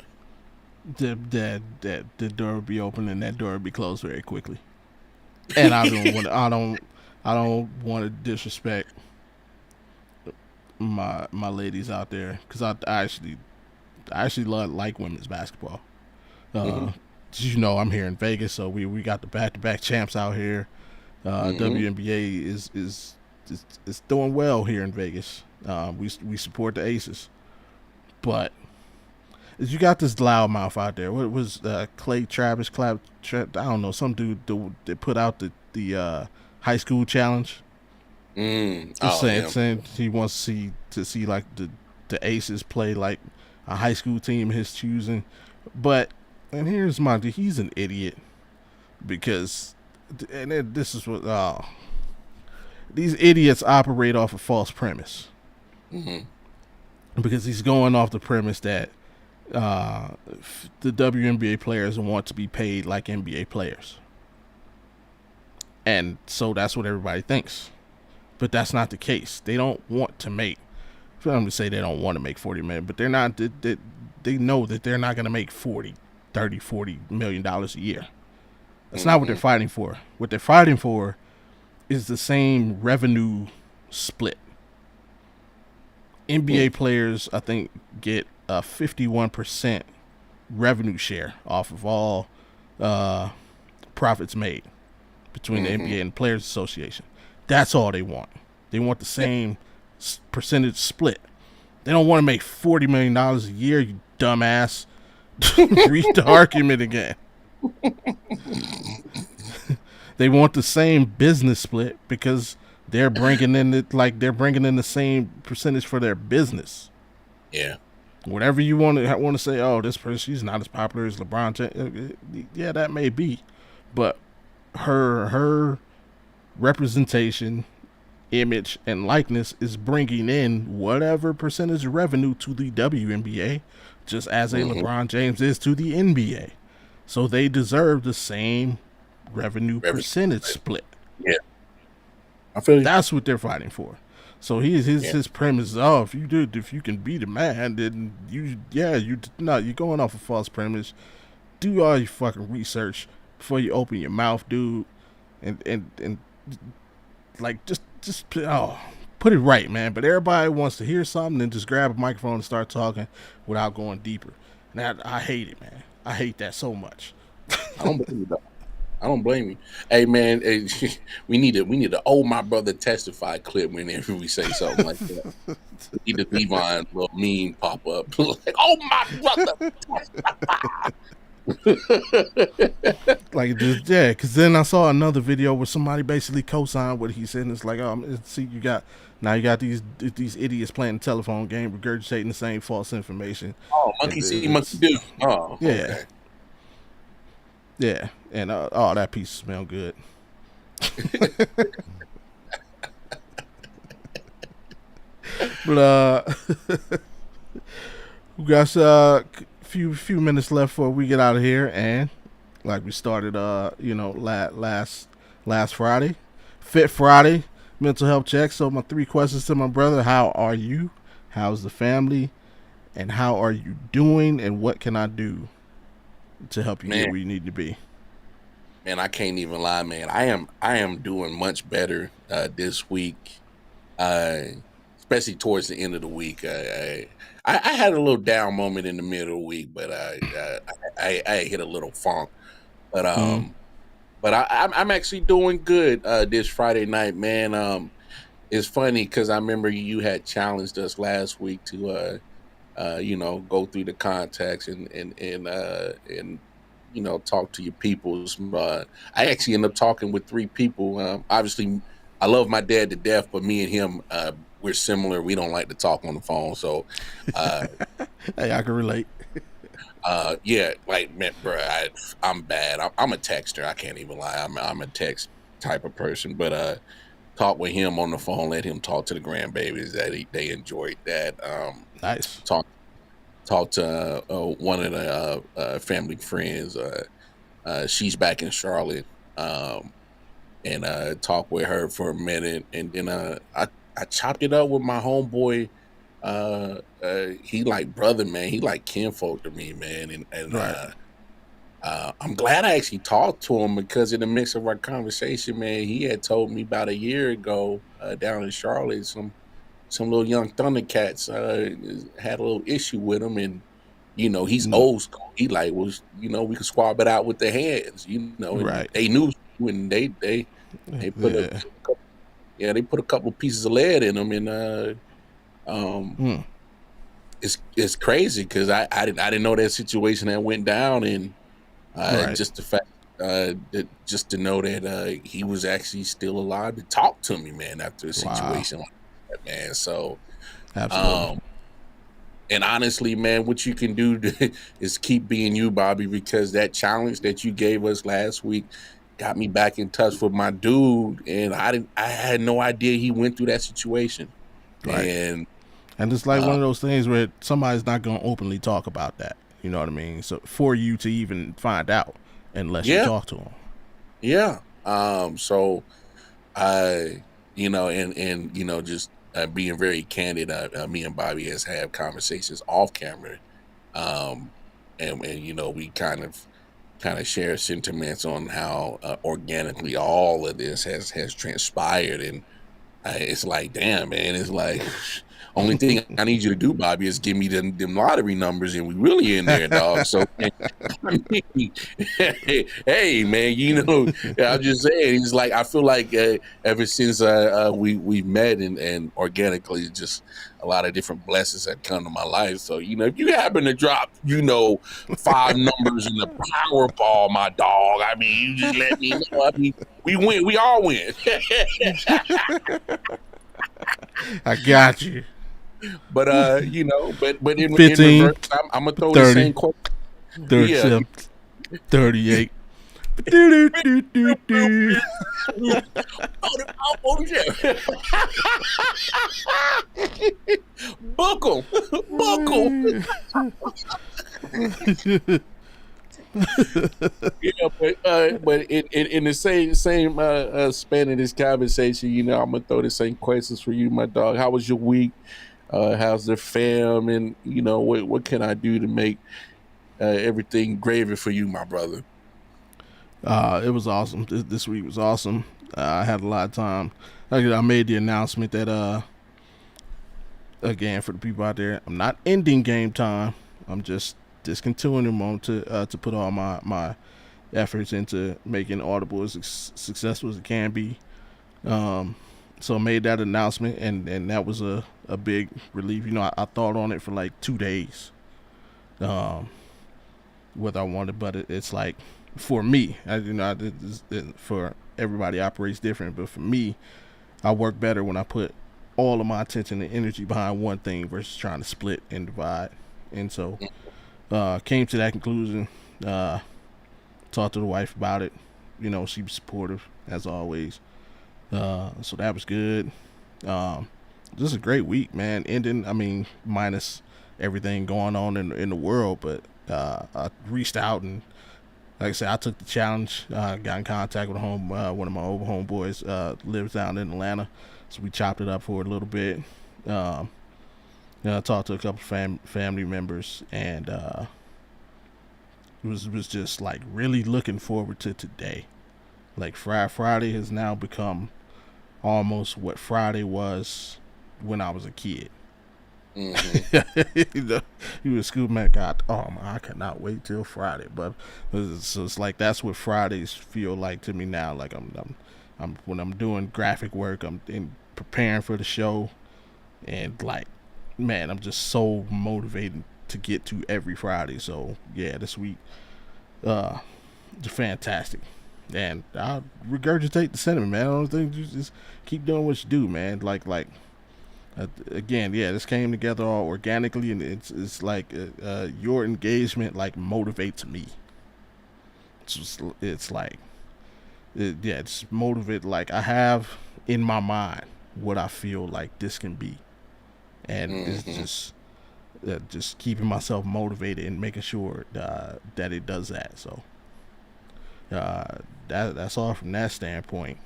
The door will be open and that door will be closed very quickly. And I don't want to disrespect my ladies out there, because I actually like women's basketball. I'm here in Vegas, so we got the back-to-back champs out here. WNBA is doing well here in Vegas. We support the Aces, but you got this loudmouth out there. What was Travis? I don't know, some dude that put out the high school challenge. Saying he wants to see like the Aces play like a high school team his choosing. But, and here's he's an idiot, because, and this is what these idiots operate off a false premise. Because he's going off the premise that the WNBA players want to be paid like NBA players, and so that's what everybody thinks. But that's not the case. They don't want to make, I'm going to say they don't want to make $40 million, but they're not, they know that they're not going to make $40 million a year. That's not what they're fighting for. What they're fighting for is the same revenue split. NBA players, I think, get a 51% revenue share off of all profits made between the NBA and the Players Association. That's all they want. They want the same percentage split. They don't want to make $40 million a year, you dumbass. Read the argument again. They want the same business split because they're bringing in the same percentage for their business.
Yeah.
Whatever you want to say, oh, this person, she's not as popular as LeBron James. Yeah, that may be, but her representation, image, and likeness is bringing in whatever percentage of revenue to the WNBA, just as a LeBron James is to the NBA. So they deserve the same revenue percentage split.
Yeah, I feel you.
That's what they're fighting for. So his premise is, oh, if you can be the man, then you're going off a false premise. Do all your fucking research before you open your mouth, dude, and like just put it right, man. But everybody wants to hear something and just grab a microphone and start talking without going deeper. And I hate it, man. I hate that so much.
I don't blame you. Hey, man, we need to "Oh My Brother Testify" clip whenever we say something like that. We need the Levon little meme pop up like, "Oh my brother testify."
Like, because then I saw another video where somebody basically co-signed what he said, and it's like, see, you got these idiots playing the telephone game, regurgitating the same false information.
Oh, monkey see, monkey do. Oh,
yeah,
okay.
Yeah, and that piece smell good. But we got few minutes left before we get out of here, and like we started, last Friday, Fit Friday, mental health check. So my 3 questions to my brother: how are you? How's the family? And how are you doing? And what can I do to help you get where you need to be?
Man, I can't even lie, man. I am doing much better this week, uh, especially towards the end of the week. I had a little down moment in the middle of the week, but I hit a little funk. But
Mm.
I'm actually doing good this Friday night, man. It's funny because I remember you had challenged us last week to go through the contacts and talk to your peoples. I actually ended up talking with 3 people. Obviously, I love my dad to death, but me and him, we're similar. We don't like to talk on the phone. So,
Hey, I can relate.
yeah, like, man, bro, I'm bad. I'm a texter. I can't even lie. I'm a text type of person. But talk with him on the phone. Let him talk to the grandbabies. They enjoyed that.
Nice.
Talk to one of the family friends. She's back in Charlotte, and talked with her for a minute, and then I chopped it up with my homeboy. He like brother, man. He like kinfolk to me, man, and
Right.
I'm glad I actually talked to him because in the mix of our conversation, man, he had told me about a year ago down in Charlotte some little young Thundercats had a little issue with him, and he's
Mm.
old school. He like was we could swab it out with the hands, and
Right.
they knew when they put a
Yeah.
they put a couple pieces of lead in them, and um
Mm.
it's crazy because I didn't know that situation that went down, and
Right.
just the fact that just to know that he was actually still alive to talk to me, man, after a
Wow.
situation like that, man. So
Absolutely.
um and honestly, man, what you can do is keep being you, Bobby, because that challenge that you gave us last week got me back in touch with my dude, and I had no idea he went through that situation.
Right.
And
And it's like
uh
one of those things where somebody's not going to openly talk about that. You know what I mean? So for you to even find out, unless you
yeah,
talk to them.
yeah. So I, and just being very candid, me and Bobby has had conversations off camera, um, and we kind of share sentiments on how organically all of this has transpired, and it's like, damn, man, it's like only thing I need you to do, Bobby, is give me them lottery numbers, and we really in there, dog. So, man, I mean, hey, man, I'm just saying, it's like I feel like ever since we met and organically, just a lot of different blessings have come to my life. So, if you happen to drop, 5 numbers in the Powerball, my dog, I mean, you just let me know. I mean, we win, we all win.
I got you.
But but in
15,
reverse, I'm gonna throw the
30,
same question. Yeah,
37, 38. Do, do, do, do.
oh, yeah. Book 'em. Yeah, but in the same span of this conversation, I'm gonna throw the same questions for you, my dog. How was your week? How's the fam? And what can I do to make everything gravy for you, my brother?
It was awesome. This week was awesome. I had a lot of time. I made the announcement that again for the people out there, I'm not ending game time. I'm just discontinuing them on to put all my efforts into making Audible as successful as it can be. Um, so I made that announcement, and that was a big relief. I thought on it for like 2 days, um, whether I wanted, but it's like for me, for everybody operates different, but for me, I work better when I put all of my attention and energy behind one thing versus trying to split and divide. And so, came to that conclusion. Uh, Talked to the wife about it. She was supportive as always. So that was good. Um, This is a great week, man. Ending, I mean, minus everything going on in the world, but I reached out and, like I said, I took the challenge. Got in contact with one of my old homeboys. Lives down in Atlanta, so we chopped it up for a little bit. Um, I talked to a couple family members, and was just like really looking forward to today. Like Friday has now become almost what Friday was when I was a kid.
Mm-hmm.
You know, he was school man. God, oh my, I cannot wait till Friday. But it's like that's what Fridays feel like to me now. Like I'm when I'm doing graphic work, I'm preparing for the show, and like, man, I'm just so motivated to get to every Friday. So yeah, this week, uh, fantastic. And I regurgitate the sentiment, man. I don't think you just keep doing what you do, man. Again, yeah, this came together all organically, and it's like your engagement like motivates me. It's like yeah, it's motivate. Like I have in my mind what I feel like this can be, and it's
Mm-hmm.
just keeping myself motivated and making sure that it does that. So that's all from that standpoint.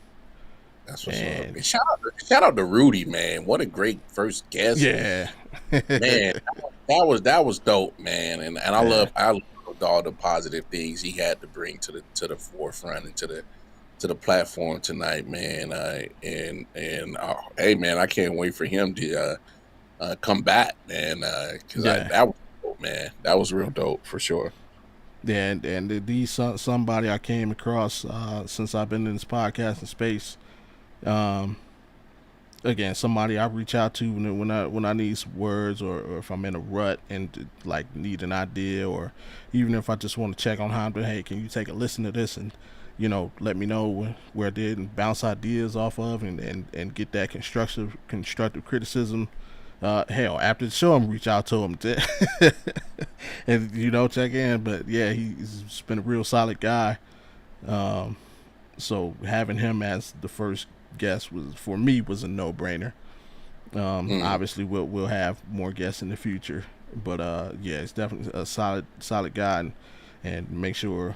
That's what's up.
And
And shout out to Rudy, man. What a great first guest,
yeah,
man. That was dope, man. And
yeah,
I loved all the positive things he had to bring to the forefront and to the platform tonight, man. And hey, man, I can't wait for him to come back, man. Because
yeah.
that was dope, man. That was real dope for sure.
Yeah, and these somebody I came across since I've been in this podcasting space. Um, Again, somebody I reach out to when I need some words, or if I'm in a rut and like need an idea, or even if I just want to check on how I'm doing. Hey, can you take a listen to this and let me know where I did and bounce ideas off of, and get that constructive criticism. Hell, after the show, I'm reach out to him and check in. But yeah, he's been a real solid guy. Um, so having him as the first guest was for me was a no brainer.
Mm.
Obviously, we'll have more guests in the future, but yeah, it's definitely a solid guy, and make sure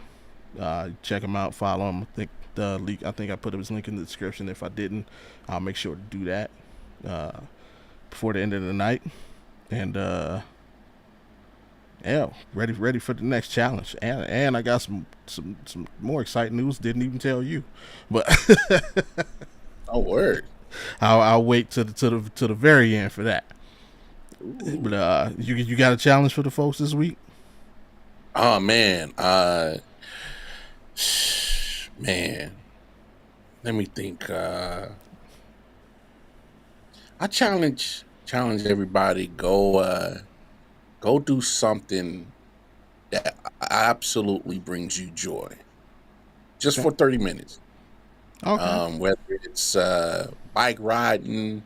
check him out, follow him. I think I put his link in the description. If I didn't, I'll make sure to do that uh, before the end of the night. And yeah, ready for the next challenge. And I got some more exciting news. Didn't even tell you, but
Oh, word.
I'll wait to the very end for that.
Ooh.
But you got a challenge for the folks this week?
Oh man. Man. Let me think. I challenge everybody, go do something that absolutely brings you joy. Just
Okay.
for 30 minutes.
Okay.
Whether it's bike riding,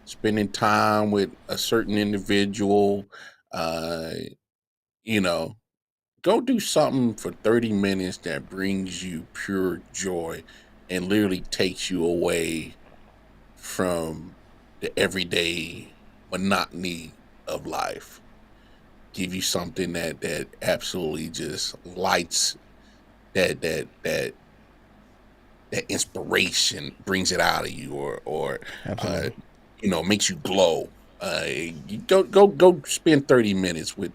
spending time with a certain individual, uh, you know, go do something for 30 minutes that brings you pure joy and literally takes you away from the everyday monotony of life. Give you something that absolutely just lights that that inspiration, brings it out of you, or uh
Absolutely.
makes you glow. You go spend 30 minutes with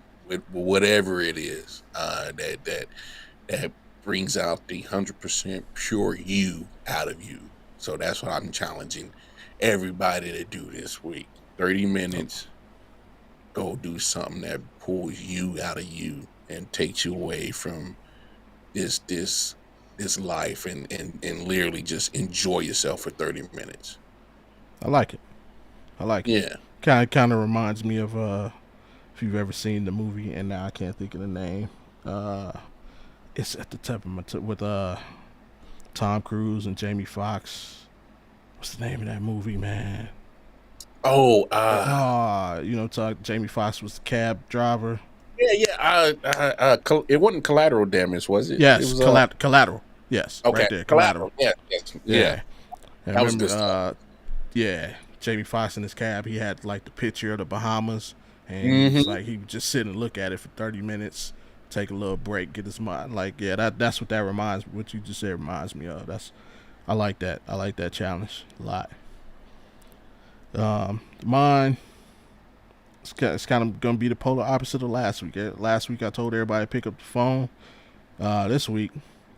whatever it is that brings out the 100% pure you out of you. So that's what I'm challenging everybody to do this week. 30 minutes, go do something that pulls you out of you and takes you away from this this this life, and literally just enjoy yourself for 30 minutes.
I like it. I like it.
Yeah.
Kind of reminds me of if you've ever seen the movie, and now I can't think of the name. Uh, it's at the top of with Tom Cruise and Jamie Foxx. What's the name of that movie, man?
Oh,
Jamie Foxx was the cab driver.
yeah, yeah. It wasn't collateral damage, was it? It
Yes,
was
collateral. Yes,
okay.
right there,
Collateral.
collateral.
Yeah, yes, yeah.
Yeah, and
That was
remember,
good stuff.
yeah, Jamie Foxx in his cab, he had like the picture of the Bahamas, and he was like, he would just sit and look at it for 30 minutes, take a little break, get his mind. Like, yeah, that's what that reminds me. What you just said reminds me of. I like that. I like that challenge a lot. Mine, it's kind of gonna be the polar opposite of last week. Last week I told everybody to pick up the phone. This week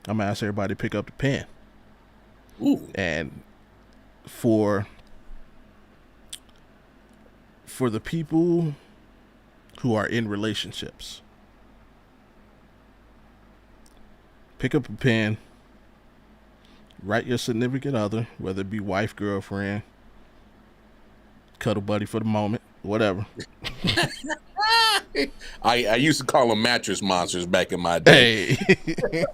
I'm gonna ask everybody to pick up the pen.
Ooh.
And for the people who are in relationships, pick up a pen, write your significant other, whether it be wife, girlfriend, cuddle buddy for the moment, whatever.
I used to call them mattress monsters back in my day.
Hey.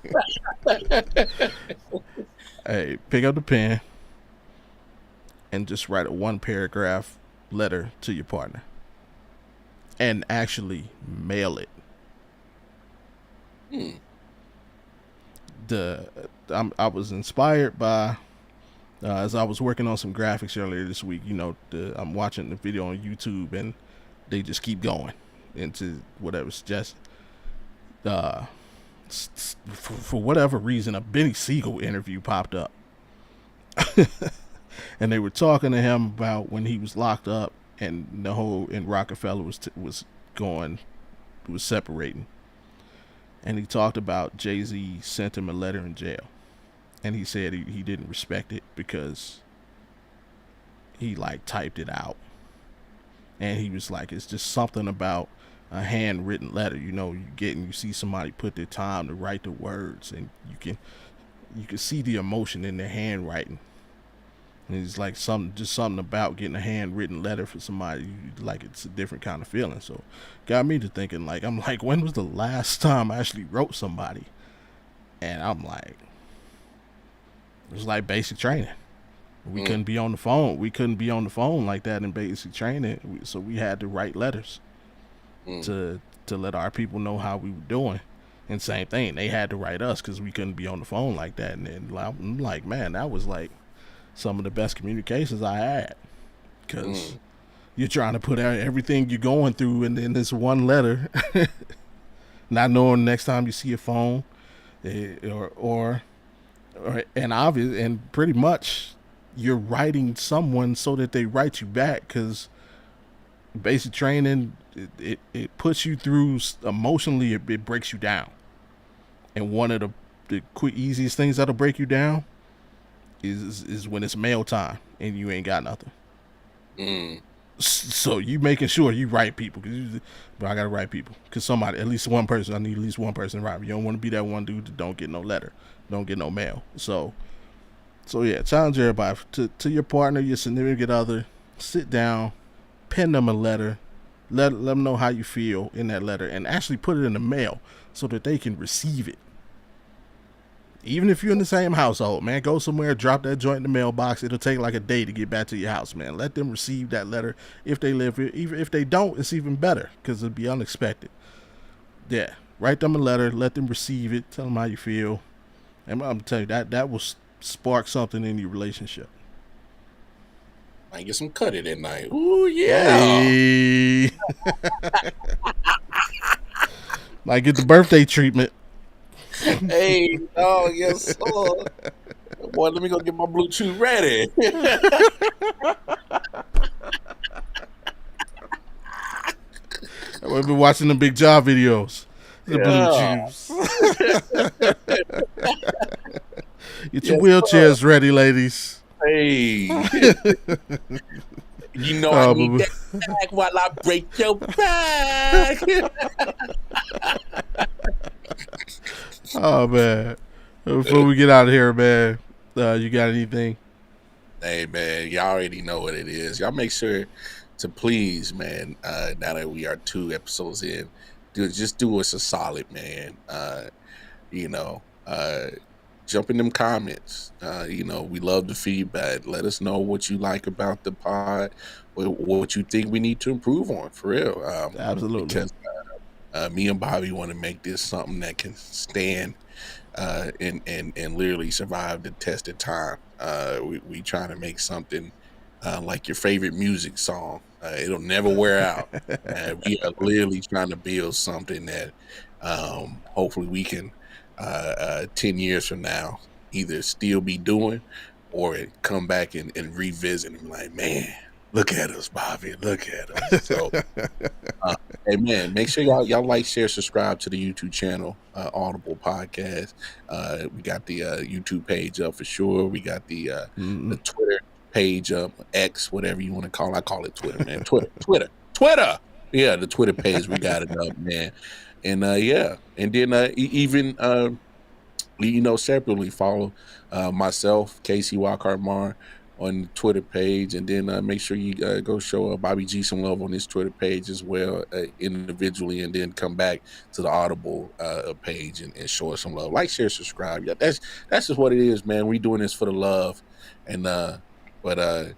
Hey, pick up the pen and just write a 1-paragraph letter to your partner and actually mail it. I was inspired by as I was working on some graphics earlier this week. You know, I'm watching the video on YouTube and they just keep going into whatever's just for whatever reason a Benny Siegel interview popped up. And they were talking to him about when he was locked up and the whole and Rockefeller was separating. And he talked about Jay-Z sent him a letter in jail. And he said he didn't respect it because he like typed it out. And he was like, it's just something about a handwritten letter. You know, you see somebody put their time to write the words, and you can see the emotion in their handwriting. And it's like something about getting a handwritten letter for somebody, like it's a different kind of feeling. So got me to thinking, like, I'm like, when was the last time I actually wrote somebody? And I'm like, it was like basic training. We couldn't be on the phone. We couldn't be on the phone like that in basic training. So we had to write letters to let our people know how we were doing. And same thing, they had to write us because we couldn't be on the phone like that. And then I'm like, man, that was like some of the best communications I had, because you're trying to put out everything you're going through in this one letter, not knowing next time you see a phone, or and pretty much you're writing someone so that they write you back, because basic training it puts you through emotionally. It breaks you down, and one of the quick easiest things that'll break you down is when it's mail time and you ain't got nothing. So you making sure you write people, but I gotta write people because somebody, at least one person, I need at least one person to write me. You don't want to be that one dude that don't get no letter, don't get no mail. So yeah, challenge everybody to your partner, your significant other, sit down, pen them a letter, let them know how you feel in that letter, and actually put it in the mail so that they can receive it. Even if you're in the same household, man, go somewhere, drop that joint in the mailbox. It'll take like a day to get back to your house, man. Let them receive that letter if they live here. Even if they don't, it's even better because it'll be unexpected. Yeah, write them a letter, let them receive it, tell them how you feel. And I'm telling you, that will spark something in your relationship.
I get some cut it at night. Ooh, yeah.
Hey. Might get the birthday treatment.
Hey, oh yes, sir. Boy, let me go get my Bluetooth ready.
I've been watching the Big Job videos. The Bluetooth. Get your wheelchairs ready, ladies.
Hey. You know I need that back while I break your back.
Oh man! Before we get out of here, man, you got anything?
Hey man, y'all already know what it is. Y'all make sure to please, man. Now that we are 2 episodes in, just do us a solid, man. Jump in them comments. We love the feedback. Let us know what you like about the pod, what you think we need to improve on, for real.
Absolutely.
Because me and Bobby want to make this something that can stand and literally survive the test of time. We trying to make something like your favorite music song. It'll never wear out. We are literally trying to build something that hopefully we can 10 years from now either still be doing or come back and revisit and be like, man, look at us, Bobby, look at us. So hey man, make sure y'all like, share, subscribe to the YouTube channel, Audible Podcast. We got the YouTube page up for sure. We got the Twitter page up, X, whatever you want to call it. I call it Twitter, man. Twitter. Yeah, the Twitter page, we got it up, man. And yeah, and then even separately follow myself, Casey Walcart Mar, on the Twitter page, and then make sure you go show Bobby G some love on his Twitter page as well, individually, and then come back to the Audible page and show us some love. Like, share, subscribe. Yeah, that's just what it is, man. We doing this for the love, and but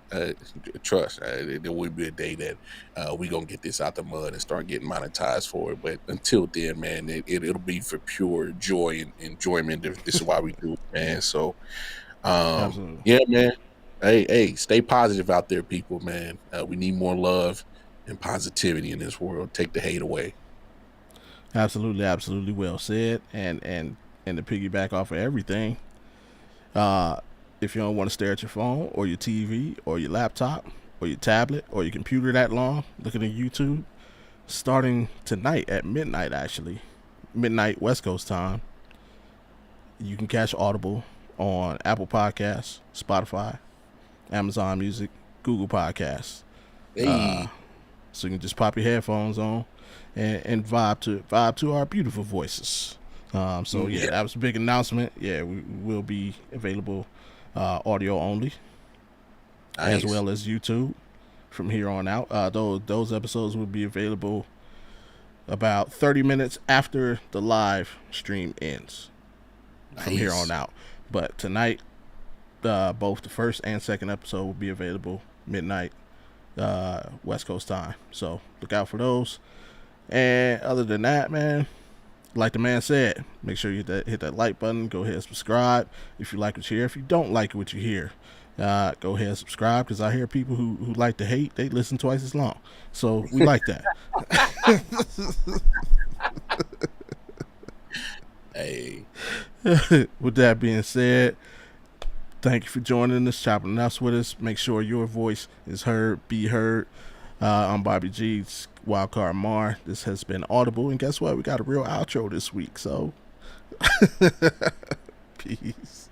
trust, there will be a day that we gonna get this out the mud and start getting monetized for it. But until then, man, it'll be for pure joy and enjoyment. This is why we do it, man. So, yeah, man. Hey, stay positive out there, people, man. We need more love and positivity in this world. Take the hate away.
Absolutely well said. And to piggyback off of everything, if you don't want to stare at your phone or your TV or your laptop or your tablet or your computer that long looking at YouTube, starting tonight at midnight, midnight West Coast time, you can catch Audible on Apple Podcasts, Spotify, Amazon Music, Google Podcasts.
Hey.
So you can just pop your headphones on and vibe to our beautiful voices. So yeah, that was a big announcement. Yeah, we will be available audio only, as well as YouTube from here on out. Those episodes will be available about 30 minutes after the live stream ends from here on out. But tonight, both the first and second episode will be available midnight West Coast time. So look out for those. And other than that, man, like the man said, make sure you hit that like button. Go ahead and subscribe if you like what you hear. If you don't like what you hear, go ahead and subscribe, because I hear people who like to hate, they listen twice as long. So we like that.
Hey.
With that being said, thank you for joining us, chopping nuts with us. Make sure your voice is heard, be heard. I'm Bobby G's Wildcard Mar. This has been Audible, and guess what? We got a real outro this week, so peace.